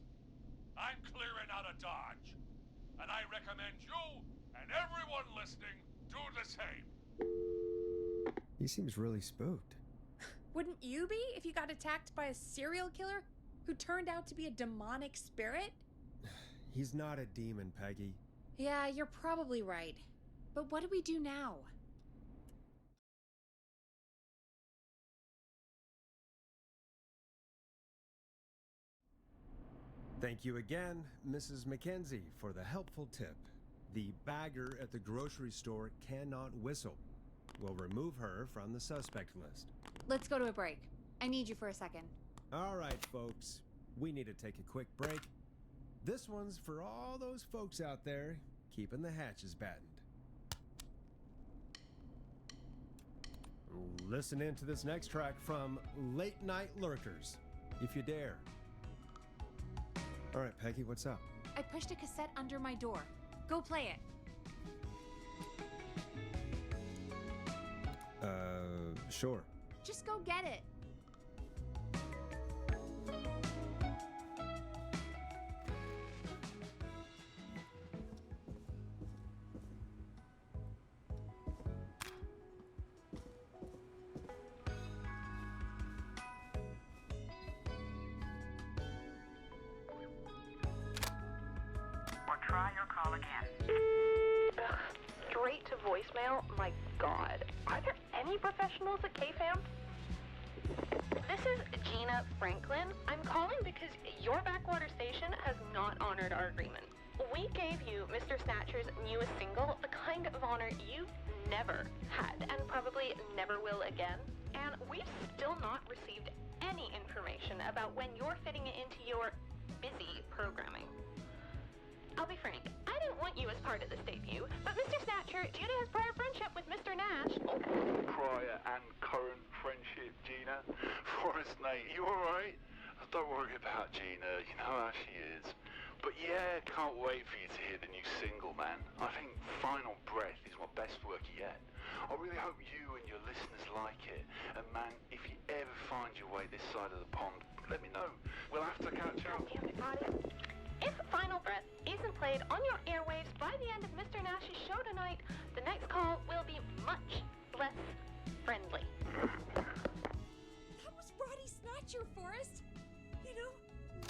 I'm clearing out of Dodge. And I recommend you and everyone listening do the same. He seems really spooked. Wouldn't you be if you got attacked by a serial killer who turned out to be a demonic spirit? He's not a demon, Peggy. Yeah, you're probably right. But what do we do now? Thank you again, Mrs. Mackenzie, for the helpful tip. The bagger at the grocery store cannot whistle. We'll remove her from the suspect list. Let's go to a break. I need you for a second. All right, folks. We need to take a quick break. This one's for all those folks out there keeping the hatches battened. Listen in to this next track from Late Night Lurkers, if you dare. All right, Peggy, what's up? I pushed a cassette under my door. Go play it. Sure. Just go get it. Or try your call again. Straight to voicemail? My God. Are there any professionals at KFAM? This is Gina Franklin. I'm calling because your backwater station has not honored our agreement. We gave you Mr. Snatcher's newest single, the kind of honor you've never had and probably never will again. And we've still not received any information about when you're fitting it into your busy programming. I'll be frank, I didn't want you as part of this debut, but Mr. Snatcher, due to his prior friendship with Mr. Nash... Oh, prior and current friendship, Gina. Forrest Nash, you alright? Don't worry about Gina, you know how she is. But yeah, can't wait for you to hear the new single, man. I think Final Breath is my best work yet. I really hope you and your listeners like it. And man, if you ever find your way this side of the pond, let me know. We'll have to catch up. Damn it, Roddy. If Final Breath isn't played on your airwaves by the end of Mr. Nash's show tonight, the next call will be much less friendly. That was Roddy Snatcher, Forrest. You know,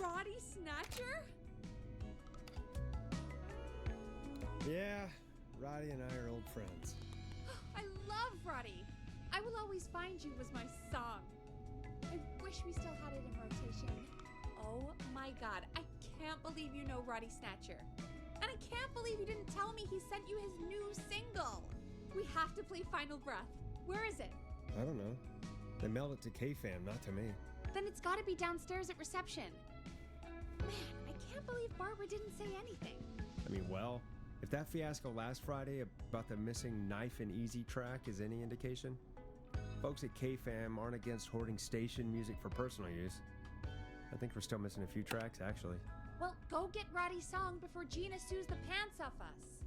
Roddy Snatcher? Yeah, Roddy and I are old friends. I love Roddy. I Will Always Find You was my song. I wish we still had it in rotation. Oh my God, I can't believe you know Roddy Snatcher. And I can't believe you didn't tell me he sent you his new single. We have to play Final Breath. Where is it? I don't know. They mailed it to KFAM, not to me. Then it's gotta be downstairs at reception. Man, I can't believe Barbara didn't say anything. I mean, well, if that fiasco last Friday about the missing Knife and Easy track is any indication, folks at KFAM aren't against hoarding station music for personal use. I think we're still missing a few tracks, actually. Well, go get Roddy's song before Gina sues the pants off us.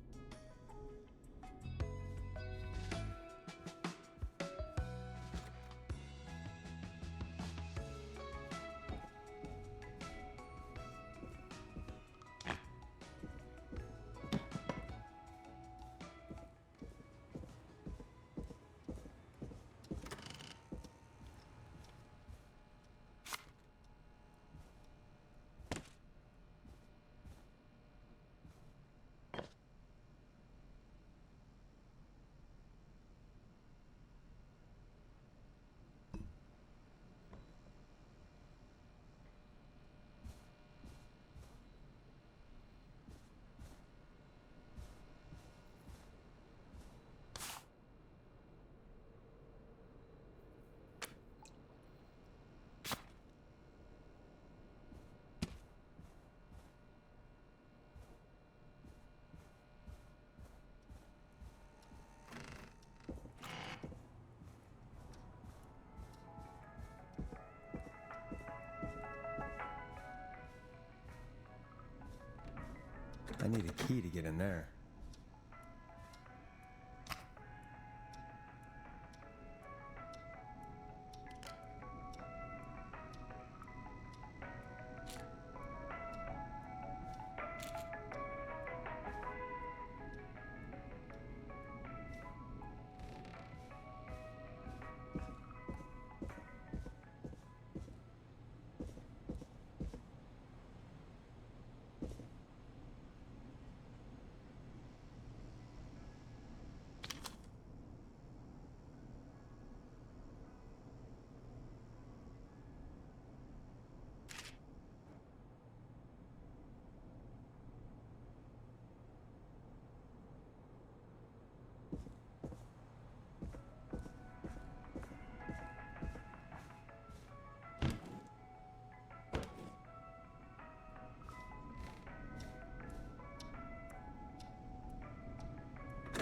key to get in there.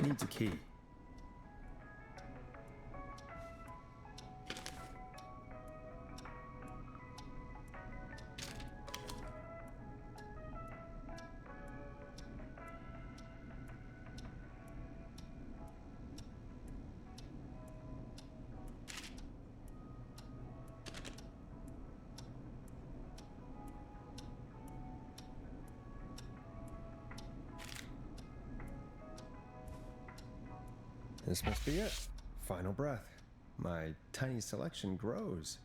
Needs a key. This must be it. Final breath. My tiny selection grows.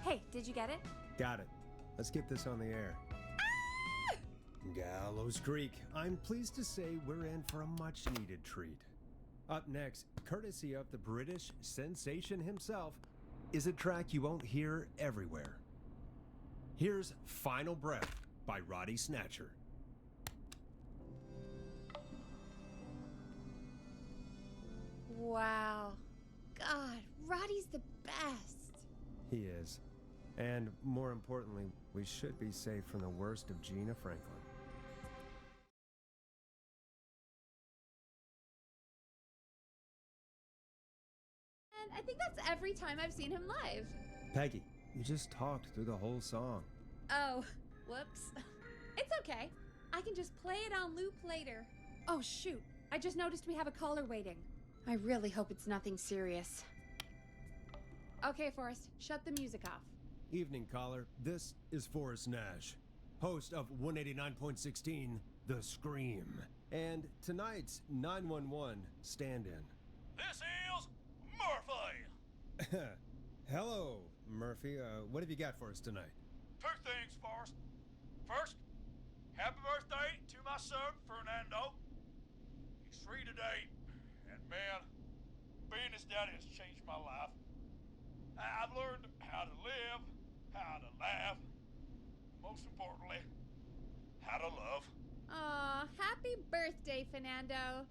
Hey, did you get it? Got it. Let's get this on the air. Ah! Gallows Creek. I'm pleased to say we're in for a much-needed treat. Up next, courtesy of the British sensation himself, is a track you won't hear everywhere. Here's Final Breath by Roddy Snatcher. Wow. God, Roddy's the best. He is. And more importantly, we should be safe from the worst of Gina Franklin. And I think that's every time I've seen him live. Peggy, you just talked through the whole song. Oh, whoops. It's okay. I can just play it on loop later. Oh, shoot. I just noticed we have a caller waiting. I really hope it's nothing serious. Okay, Forrest, shut the music off. Evening, caller. This is Forrest Nash, host of 189.16, The Scream, and tonight's 911 stand-in. This is Murphy. Hello, Murphy. What have you got for us tonight? Two things, Forrest. First, happy birthday to my son, Fernando. He's 3 today, and man, being his daddy has changed my life. I've learned how to live, how to laugh, most importantly, how to love. Aw, happy birthday, Fernando.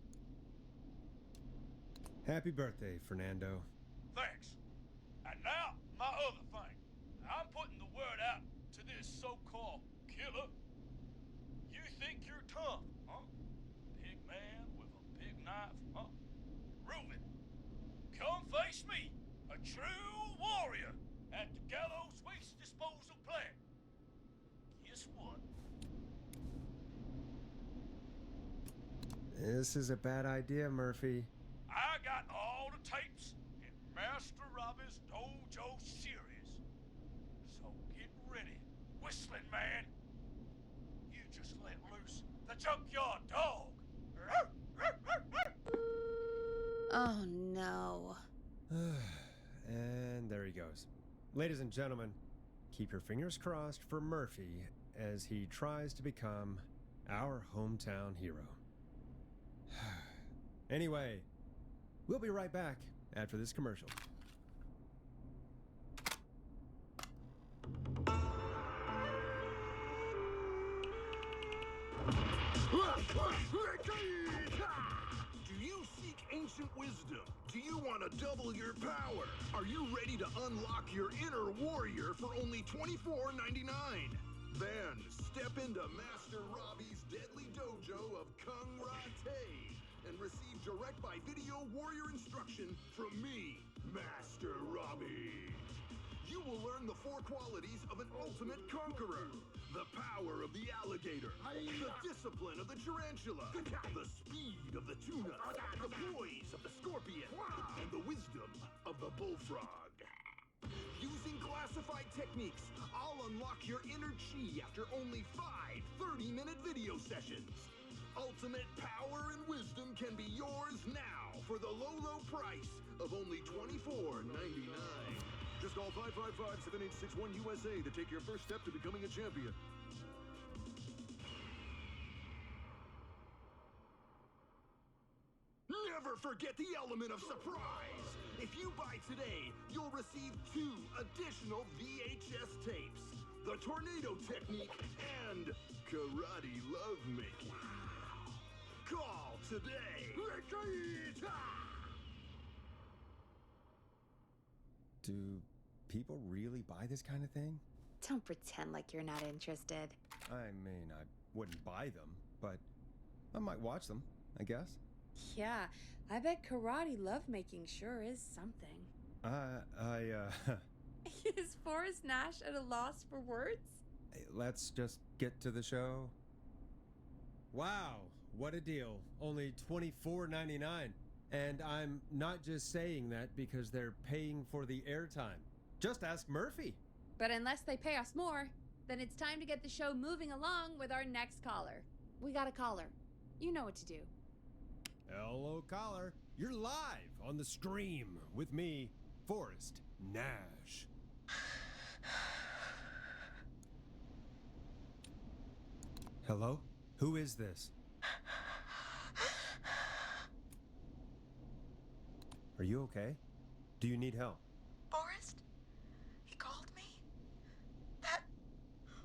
Happy birthday, Fernando. Thanks. And now, my other thing. I'm putting the word out to this so-called killer. You think you're tough, huh? Big man with a big knife, huh? Prove it. Come face me, a true warrior at the Gallows Waste Disposal Plant. Guess what? This is a bad idea, Murphy. I got all the tapes in Master Robbie's Dojo series. So get ready, whistling man. You just let loose the junkyard dog. Oh, no. And there he goes. Ladies and gentlemen, keep your fingers crossed for Murphy as he tries to become our hometown hero. Anyway, we'll be right back after this commercial. Do you seek ancient ancient wisdom? Do you want to double your power? Are you ready to unlock your inner warrior for only $24.99? Then step into Master Robbie's deadly dojo of Kung Rate and receive direct by video warrior instruction from me, Master Robbie. You will learn the 4 qualities of an ultimate conqueror. The power of the alligator, the discipline of the tarantula, the speed of the tuna, the poise of the scorpion, and the wisdom of the bullfrog. Using classified techniques, I'll unlock your inner chi after only 5 30-minute video sessions. Ultimate power and wisdom can be yours now for the low price of only $24.99. Just call 555-7861 USA to take your first step to becoming a champion. Never forget the element of surprise! If you buy today, you'll receive 2 additional VHS tapes. The Tornado Technique and Karate Lovemaking. Call today! Do people really buy this kind of thing? Don't pretend like you're not interested. I mean, I wouldn't buy them, but I might watch them, I guess. Yeah, I bet karate lovemaking sure is something. Is Forrest Nash at a loss for words? Let's just get to the show. Wow, what a deal. Only $24.99. And I'm not just saying that because they're paying for the airtime. Just ask Murphy. But unless they pay us more, then it's time to get the show moving along with our next caller. We got a caller. You know what to do. Hello, caller. You're live on the stream with me, Forrest Nash. Hello? Who is this? Are you okay? Do you need help? Forrest? He called me? That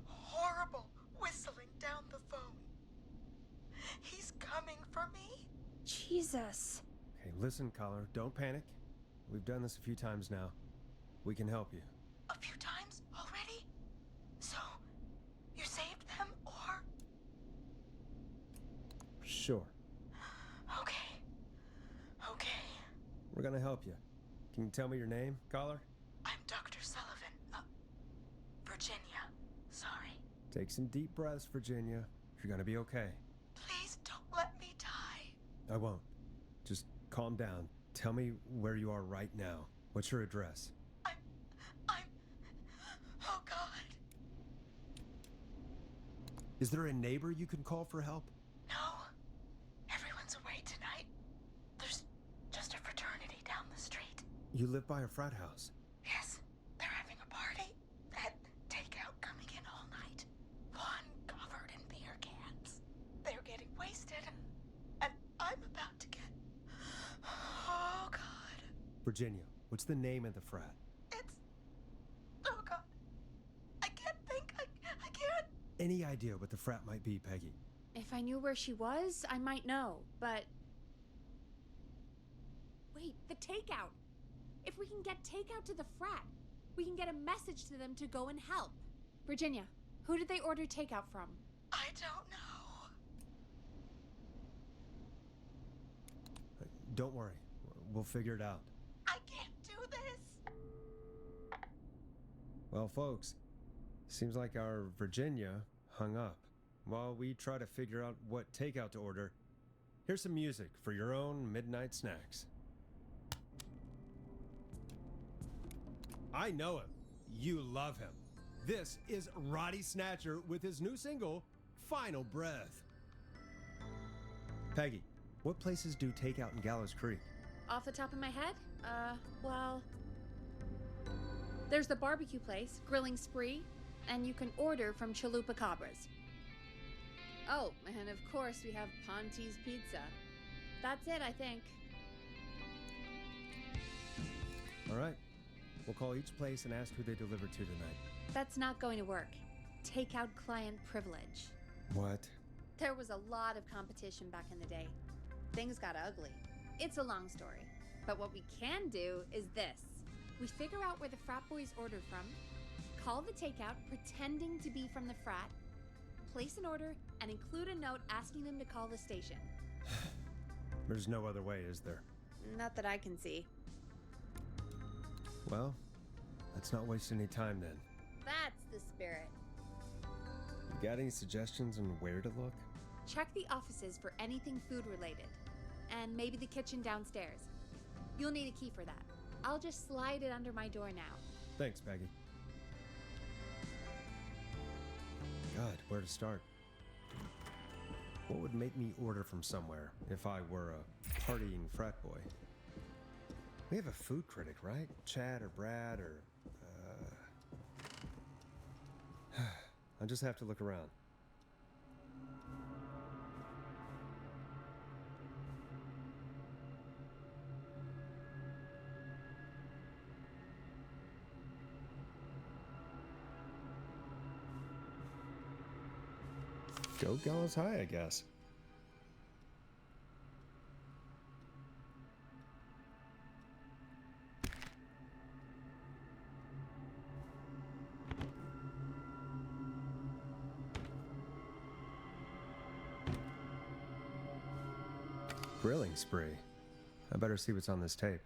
horrible whistling down the phone. He's coming for me? Jesus. Okay, listen, caller. Don't panic. We've done this a few times now. We can help you. A few times already? So, you saved them, or? Sure. Okay. We're gonna help you. Can you tell me your name, caller? I'm Dr. Sullivan. Virginia. Sorry. Take some deep breaths, Virginia. You're gonna be okay. Please don't let me die. I won't. Just calm down. Tell me where you are right now. What's your address? Oh, God. Is there a neighbor you can call for help? No. Everyone's away tonight. There's just a fraternity down the street. You live by a frat house. Yes, they're having a party. Had takeout coming in all night. One covered in beer cans. They're getting wasted. And I'm about to get... Oh, God. Virginia, what's the name of the frat? Oh, God. I can't think. I can't. Any idea what the frat might be, Peggy? If I knew where she was, I might know, but... Wait, the takeout! If we can get takeout to the frat, we can get a message to them to go and help. Virginia, who did they order takeout from? I don't know. Don't worry. We'll figure it out. I can't do this. Well, folks, seems like our Virginia hung up. While we try to figure out what takeout to order, here's some music for your own midnight snacks. I know him. You love him. This is Roddy Snatcher with his new single, Final Breath. Peggy, what places do takeout in Gallows Creek? Off the top of my head? Well... There's the barbecue place, Grilling Spree, and you can order from Chalupa Cabras. Oh, and of course we have Ponte's Pizza. That's it, I think. All right. We'll call each place and ask who they deliver to tonight. That's not going to work. Takeout client privilege. What? There was a lot of competition back in the day. Things got ugly. It's a long story. But what we can do is this. We figure out where the frat boys ordered from, call the takeout pretending to be from the frat, place an order, and include a note asking them to call the station. There's no other way, is there? Not that I can see. Well, let's not waste any time then. That's the spirit. You got any suggestions on where to look? Check the offices for anything food related. And maybe the kitchen downstairs. You'll need a key for that. I'll just slide it under my door now. Thanks, Peggy. God, where to start? What would make me order from somewhere if I were a partying frat boy? We have a food critic, right? Chad or Brad or... I'll just have to look around. Go Gallows High, I guess. Grilling spree. I better see what's on this tape.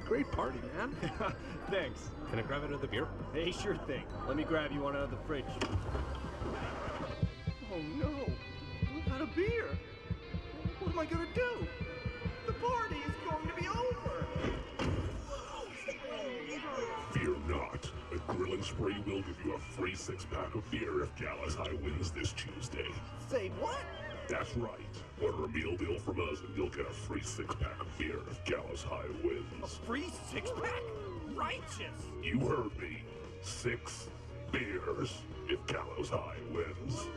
Great party, man. Thanks. Can I grab another beer? Hey, sure thing. Let me grab you one out of the fridge. Oh no, I'm out of beer. What am I gonna do? The party is going to be over. Fear not. A grilling spree will give you a free 6-pack of beer if Gallows High wins this Tuesday. Say what? That's right. Order a meal deal from us and you'll get a free 6-pack of beer if Gallows High wins. A free 6-pack? Righteous! You heard me. 6 beers if Gallows High wins.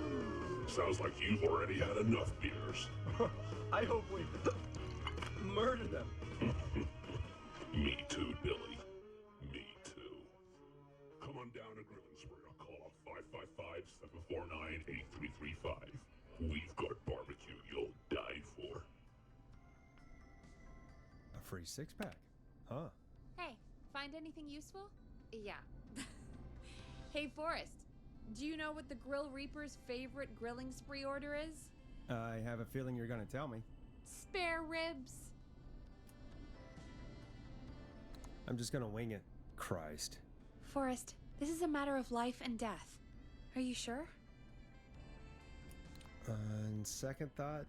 Sounds like you've already had enough beers. I hope we murder them. Me too, Billy. Me too. Come on down to Grilling Spree or call 555-749-8335. We've got barbecue you'll die for. A free 6-pack? Huh? Hey, find anything useful? Yeah. Hey, Forrest, do you know what the Grill Reaper's favorite grilling spree order is? I have a feeling you're gonna tell me. Spare ribs. I'm just gonna wing it. Christ. Forrest, this is a matter of life and death. Are you sure? On second thought,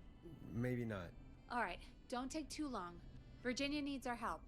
maybe not. All right, don't take too long. Virginia needs our help.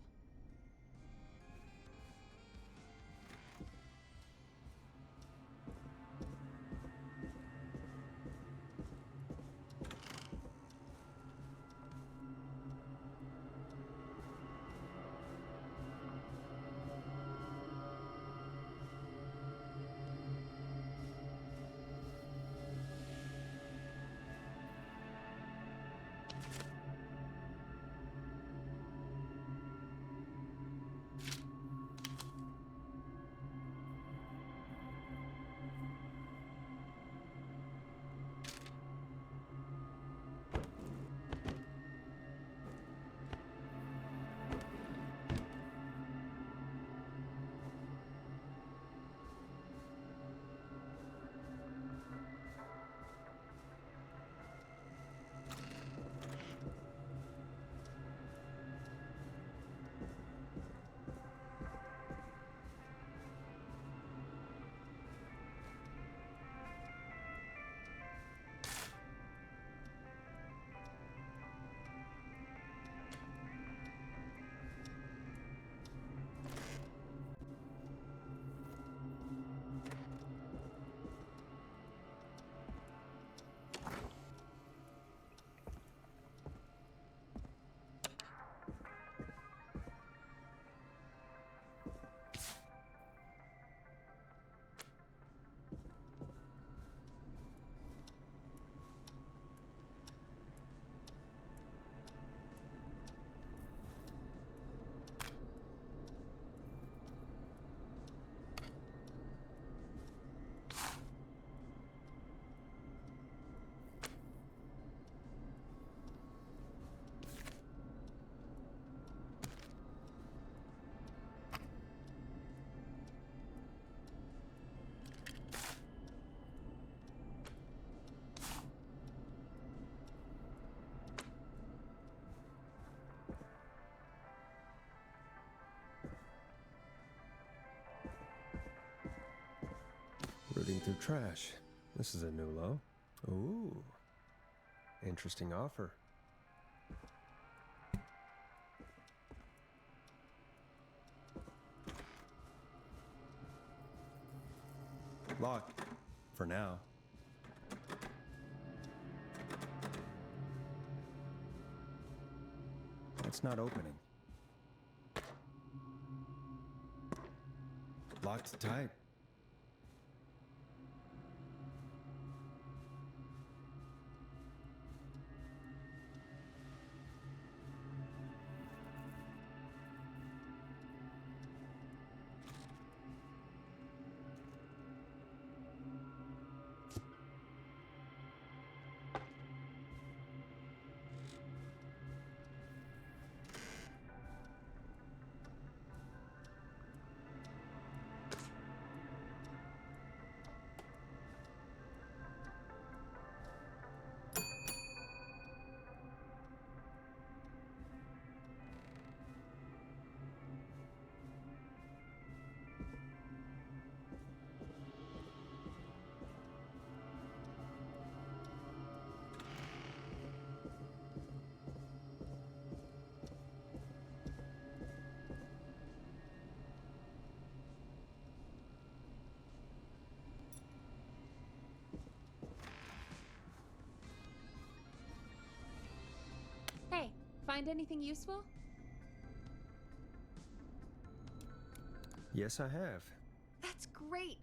through trash. This is a new low. Ooh. Interesting offer. Locked. For now. It's not opening. Locked tight. Hey, find anything useful? Yes, I have. That's great.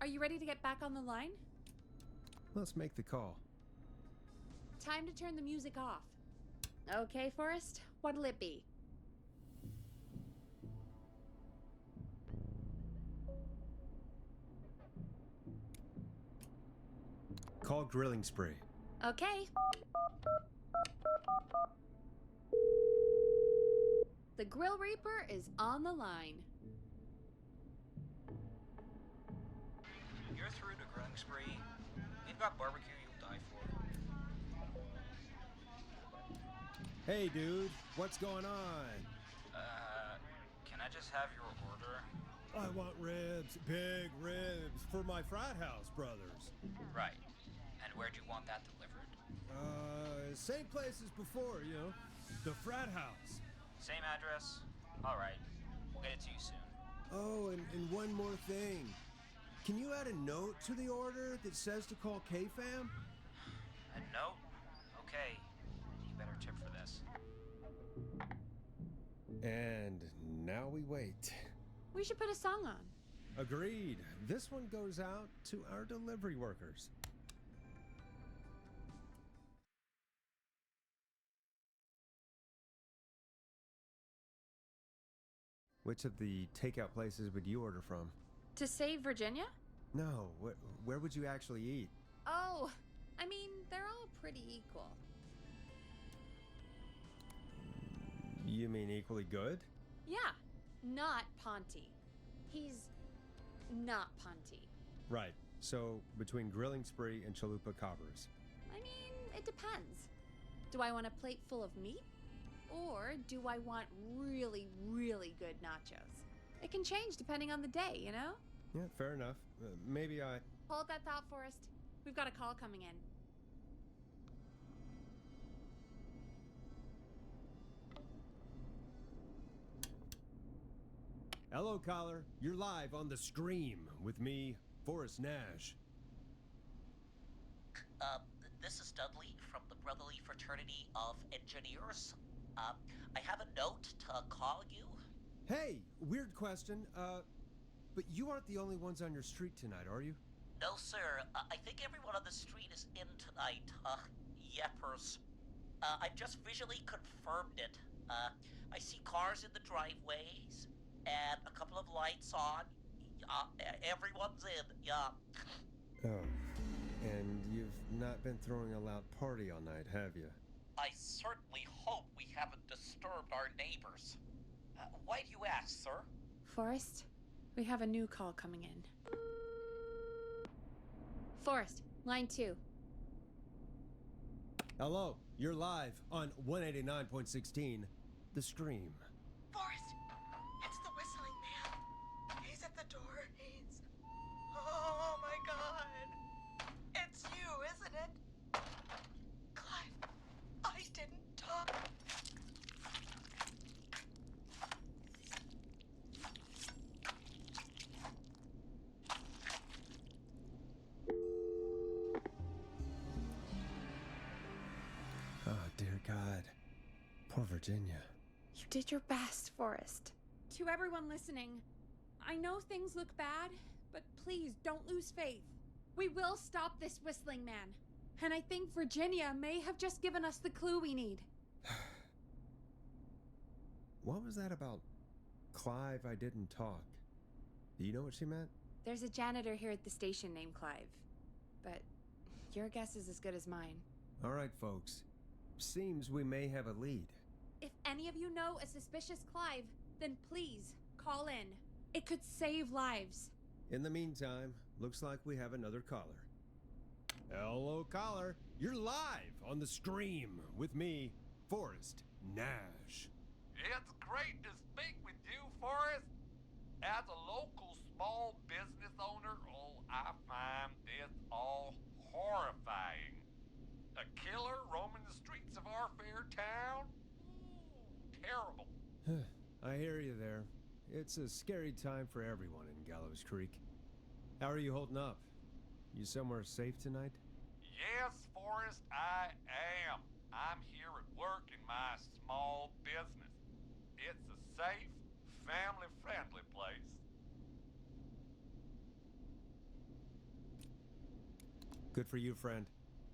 Are you ready to get back on the line? Let's make the call. Time to turn the music off. Okay, Forrest, what'll it be? Call Grilling Spree. Okay. The Grill Reaper is on the line. You're through to Grilling Spree. We've got barbecue you'll die for. Hey, dude, what's going on? Can I just have your order? I want ribs, big ribs, for my frat house brothers. Right. And where'd you want that delivered? Same place as before, you know, the frat house. Same address? Alright. We'll get it to you soon. Oh, and one more thing. Can you add a note to the order that says to call K-Fam? A note? Okay. You better tip for this. And now we wait. We should put a song on. Agreed. This one goes out to our delivery workers. Which of the takeout places would you order from? To save Virginia? No, where would you actually eat? Oh, I mean, they're all pretty equal. You mean equally good? Yeah, not Ponty. He's not Ponty. Right. So, between Grilling Spree and Chalupa Cobbers. I mean, it depends. Do I want a plate full of meat? Or do I want really, really good nachos? It can change depending on the day, you know? Yeah, fair enough. Maybe I... Hold that thought, Forrest. We've got a call coming in. Hello, caller. You're live on The Scream with me, Forrest Nash. This is Dudley from the Brotherly Fraternity of Engineers. I have a note to call you. Hey, weird question. But you aren't the only ones on your street tonight, are you? No, sir. I think everyone on the street is in tonight. Yeppers. I've just visually confirmed it. I see cars in the driveways, and a couple of lights on. Everyone's in, yeah. Oh, and you've not been throwing a loud party all night, have you? I certainly hope we haven't disturbed our neighbors. Why do you ask, sir? Forrest, we have a new call coming in. Forrest, line 2. Hello, you're live on 189.16, The Scream. Forrest, it's the whistling man. He's at the door. Oh my God. God. Poor Virginia. You did your best, Forrest. To everyone listening, I know things look bad, but please don't lose faith. We will stop this whistling man. And I think Virginia may have just given us the clue we need. What was that about Clive I didn't talk? Do you know what she meant? There's a janitor here at the station named Clive. But your guess is as good as mine. All right, folks. Seems we may have a lead. If any of you know a suspicious Clive, then please call in. It could save lives. In the meantime, looks like we have another caller. Hello, caller. You're live on the Scream with me, Forrest Nash. It's great to speak with you, Forrest. As a local small business owner, I find this all horrifying. A killer roaming the streets of our fair town? Ooh, terrible. I hear you there. It's a scary time for everyone in Gallows Creek. How are you holding up? You somewhere safe tonight? Yes, Forrest, I am. I'm here at work in my small business. It's a safe, family-friendly place. Good for you, friend.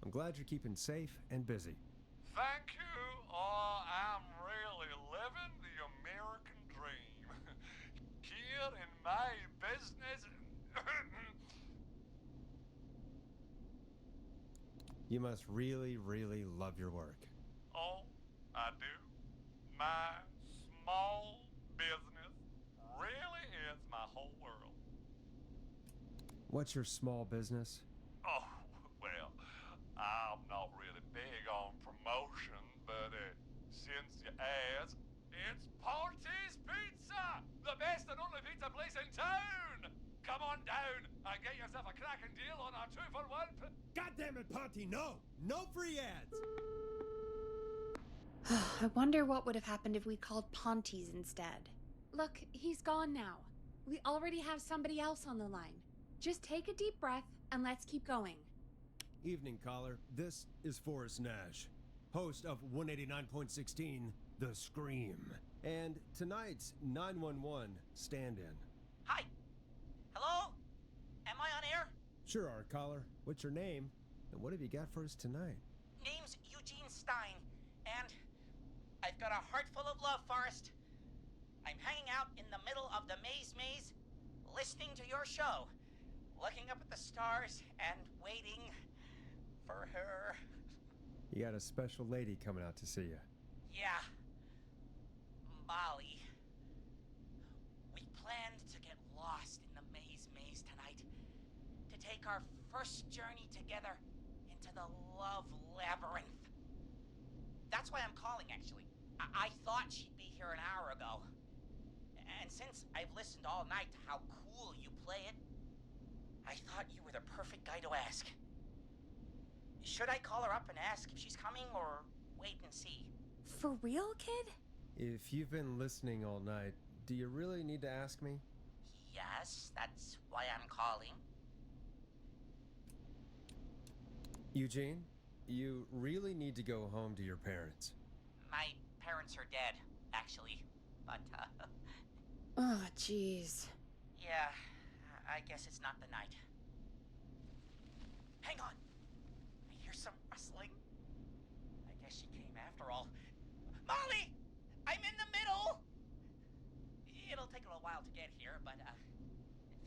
I'm glad you're keeping safe and busy. Thank you. I'm really living the American dream. Here in my business. You must really, really love your work. Oh, I do. My small business really is my whole world. What's your small business? Oh, well, I'm not really big on promotion, but since you asked, it's Ponty's Pizza! The best and only pizza place in town! Come on down and get yourself a cracking deal on our 2-for-1. God damn it, Ponty, no! No free ads! I wonder what would have happened if we called Ponty's instead. Look, he's gone now. We already have somebody else on the line. Just take a deep breath and let's keep going. Evening, caller. This is Forrest Nash, host of 189.16, The Scream. And tonight's 911 stand-in. Hi. Hello? Am I on air? Sure are, caller. What's your name? And what have you got for us tonight? Name's Eugene Stein, and I've got a heart full of love, Forrest. I'm hanging out in the middle of the maze, listening to your show, looking up at the stars and waiting for her. You got a special lady coming out to see you. Yeah. Molly. We planned to get lost in the maze tonight, to take our first journey together into the love labyrinth. That's why I'm calling, actually. I thought she'd be here an hour ago. And since I've listened all night to how cool you play it, I thought you were the perfect guy to ask. Should I call her up and ask if she's coming, or wait and see? For real, kid? If you've been listening all night, do you really need to ask me? Yes, that's why I'm calling. Eugene, you really need to go home to your parents. My parents are dead, actually, but, Oh, jeez. yeah, I guess it's not the night. Hang on. I hear some rustling. I guess she came after all. Molly! I'm in the middle! It'll take a little while to get here, but,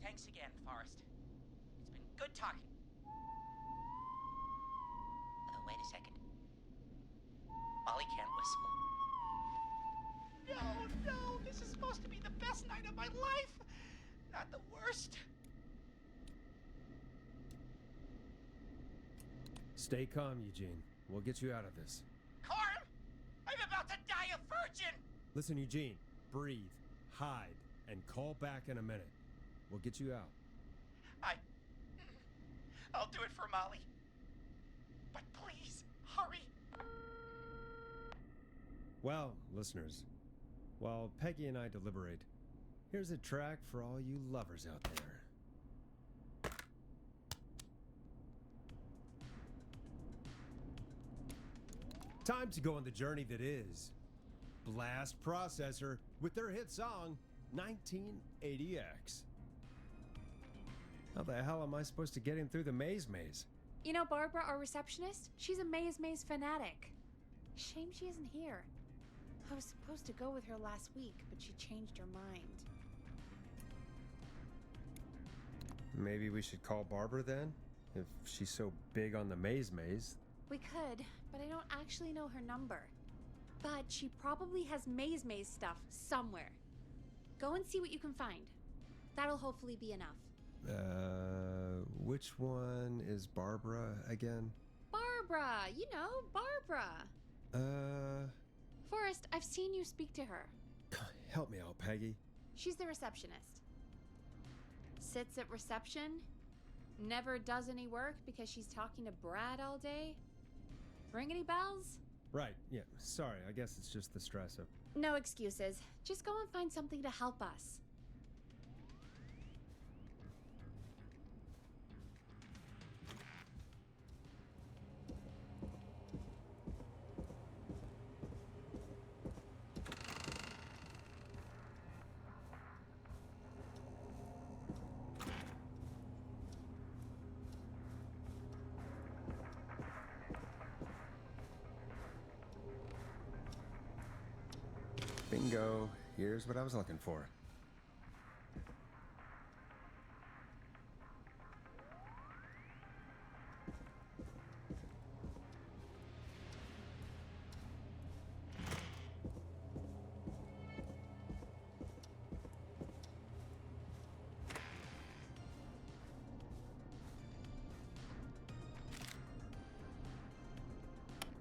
thanks again, Forrest. It's been good talking. Wait a second. Molly can't whistle. No, this is supposed to be the best night of my life! Not the worst. Stay calm, Eugene. We'll get you out of this. Carm! I'm about to die a virgin! Listen, Eugene, breathe, hide, and call back in a minute. We'll get you out. I'll do it for Molly. But please, hurry. Well, listeners, while Peggy and I deliberate, here's a track for all you lovers out there. Time to go on the journey that is Blast Processor with their hit song 1980X. How the hell am I supposed to get him through the maze? You know Barbara, our receptionist? She's a maze fanatic. Shame she isn't here. I was supposed to go with her last week, but she changed her mind. Maybe we should call Barbara then? If she's so big on the maze. We could, but I don't actually know her number. But she probably has maze stuff somewhere. Go and see what you can find. That'll hopefully be enough. Which one is Barbara again? Barbara! You know, Barbara! Forrest, I've seen you speak to her. Help me out, Peggy. She's the receptionist. Sits at reception, never does any work because she's talking to Brad all day. Ring any bells? Right, yeah, sorry, I guess it's just the stress of... No excuses. Just go and find something to help us. Bingo. Here's what I was looking for.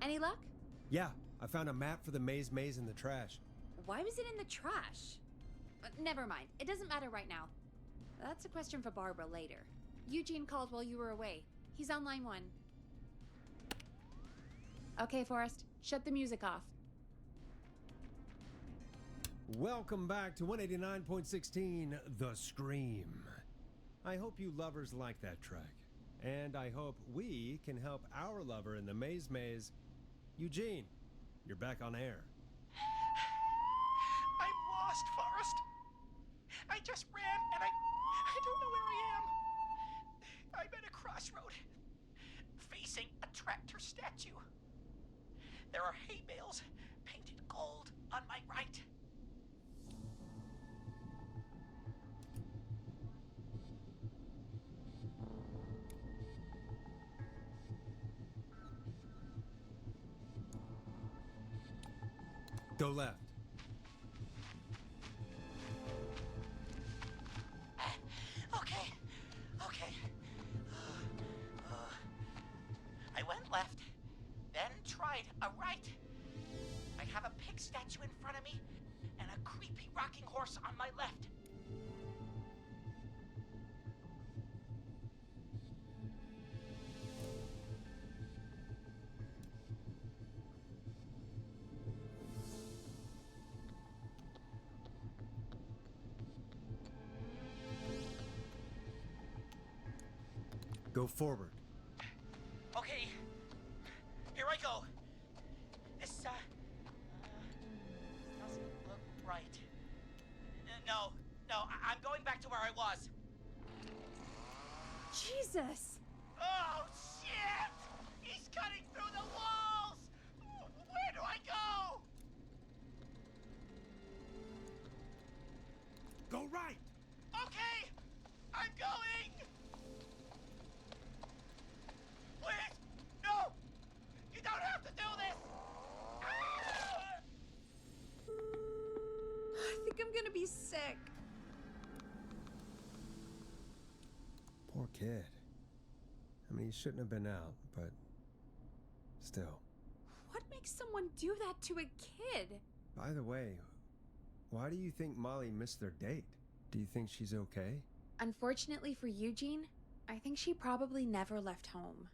Any luck? Yeah, I found a map for the maze in the trash. Why was it in the trash? Never mind. It doesn't matter right now. That's a question for Barbara later. Eugene called while you were away. He's on line 1. Okay, Forrest. Shut the music off. Welcome back to 189.16 The Scream. I hope you lovers like that track. And I hope we can help our lover in the maze. Eugene, you're back on air. I'm lost, Forrest. I just ran and I don't know where I am. I'm at a crossroad, facing a tractor statue. There are hay bales painted gold on my right. Go left. Okay. I went left, then tried a right. I have a pig statue in front of me and a creepy rocking horse on my left. Go forward. Okay, here I go. This, doesn't look right. No, I'm going back to where I was. Jesus! Oh, shit! He's cutting through the walls! Where do I go? Go right! Okay, I'm going! Please! No! You don't have to do this! I think I'm gonna be sick. Poor kid. I mean, he shouldn't have been out, but still. What makes someone do that to a kid? By the way, why do you think Molly missed their date? Do you think she's okay? Unfortunately for Eugene, I think she probably never left home.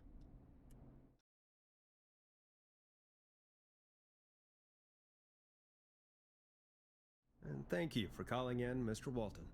And thank you for calling in, Mr. Walton.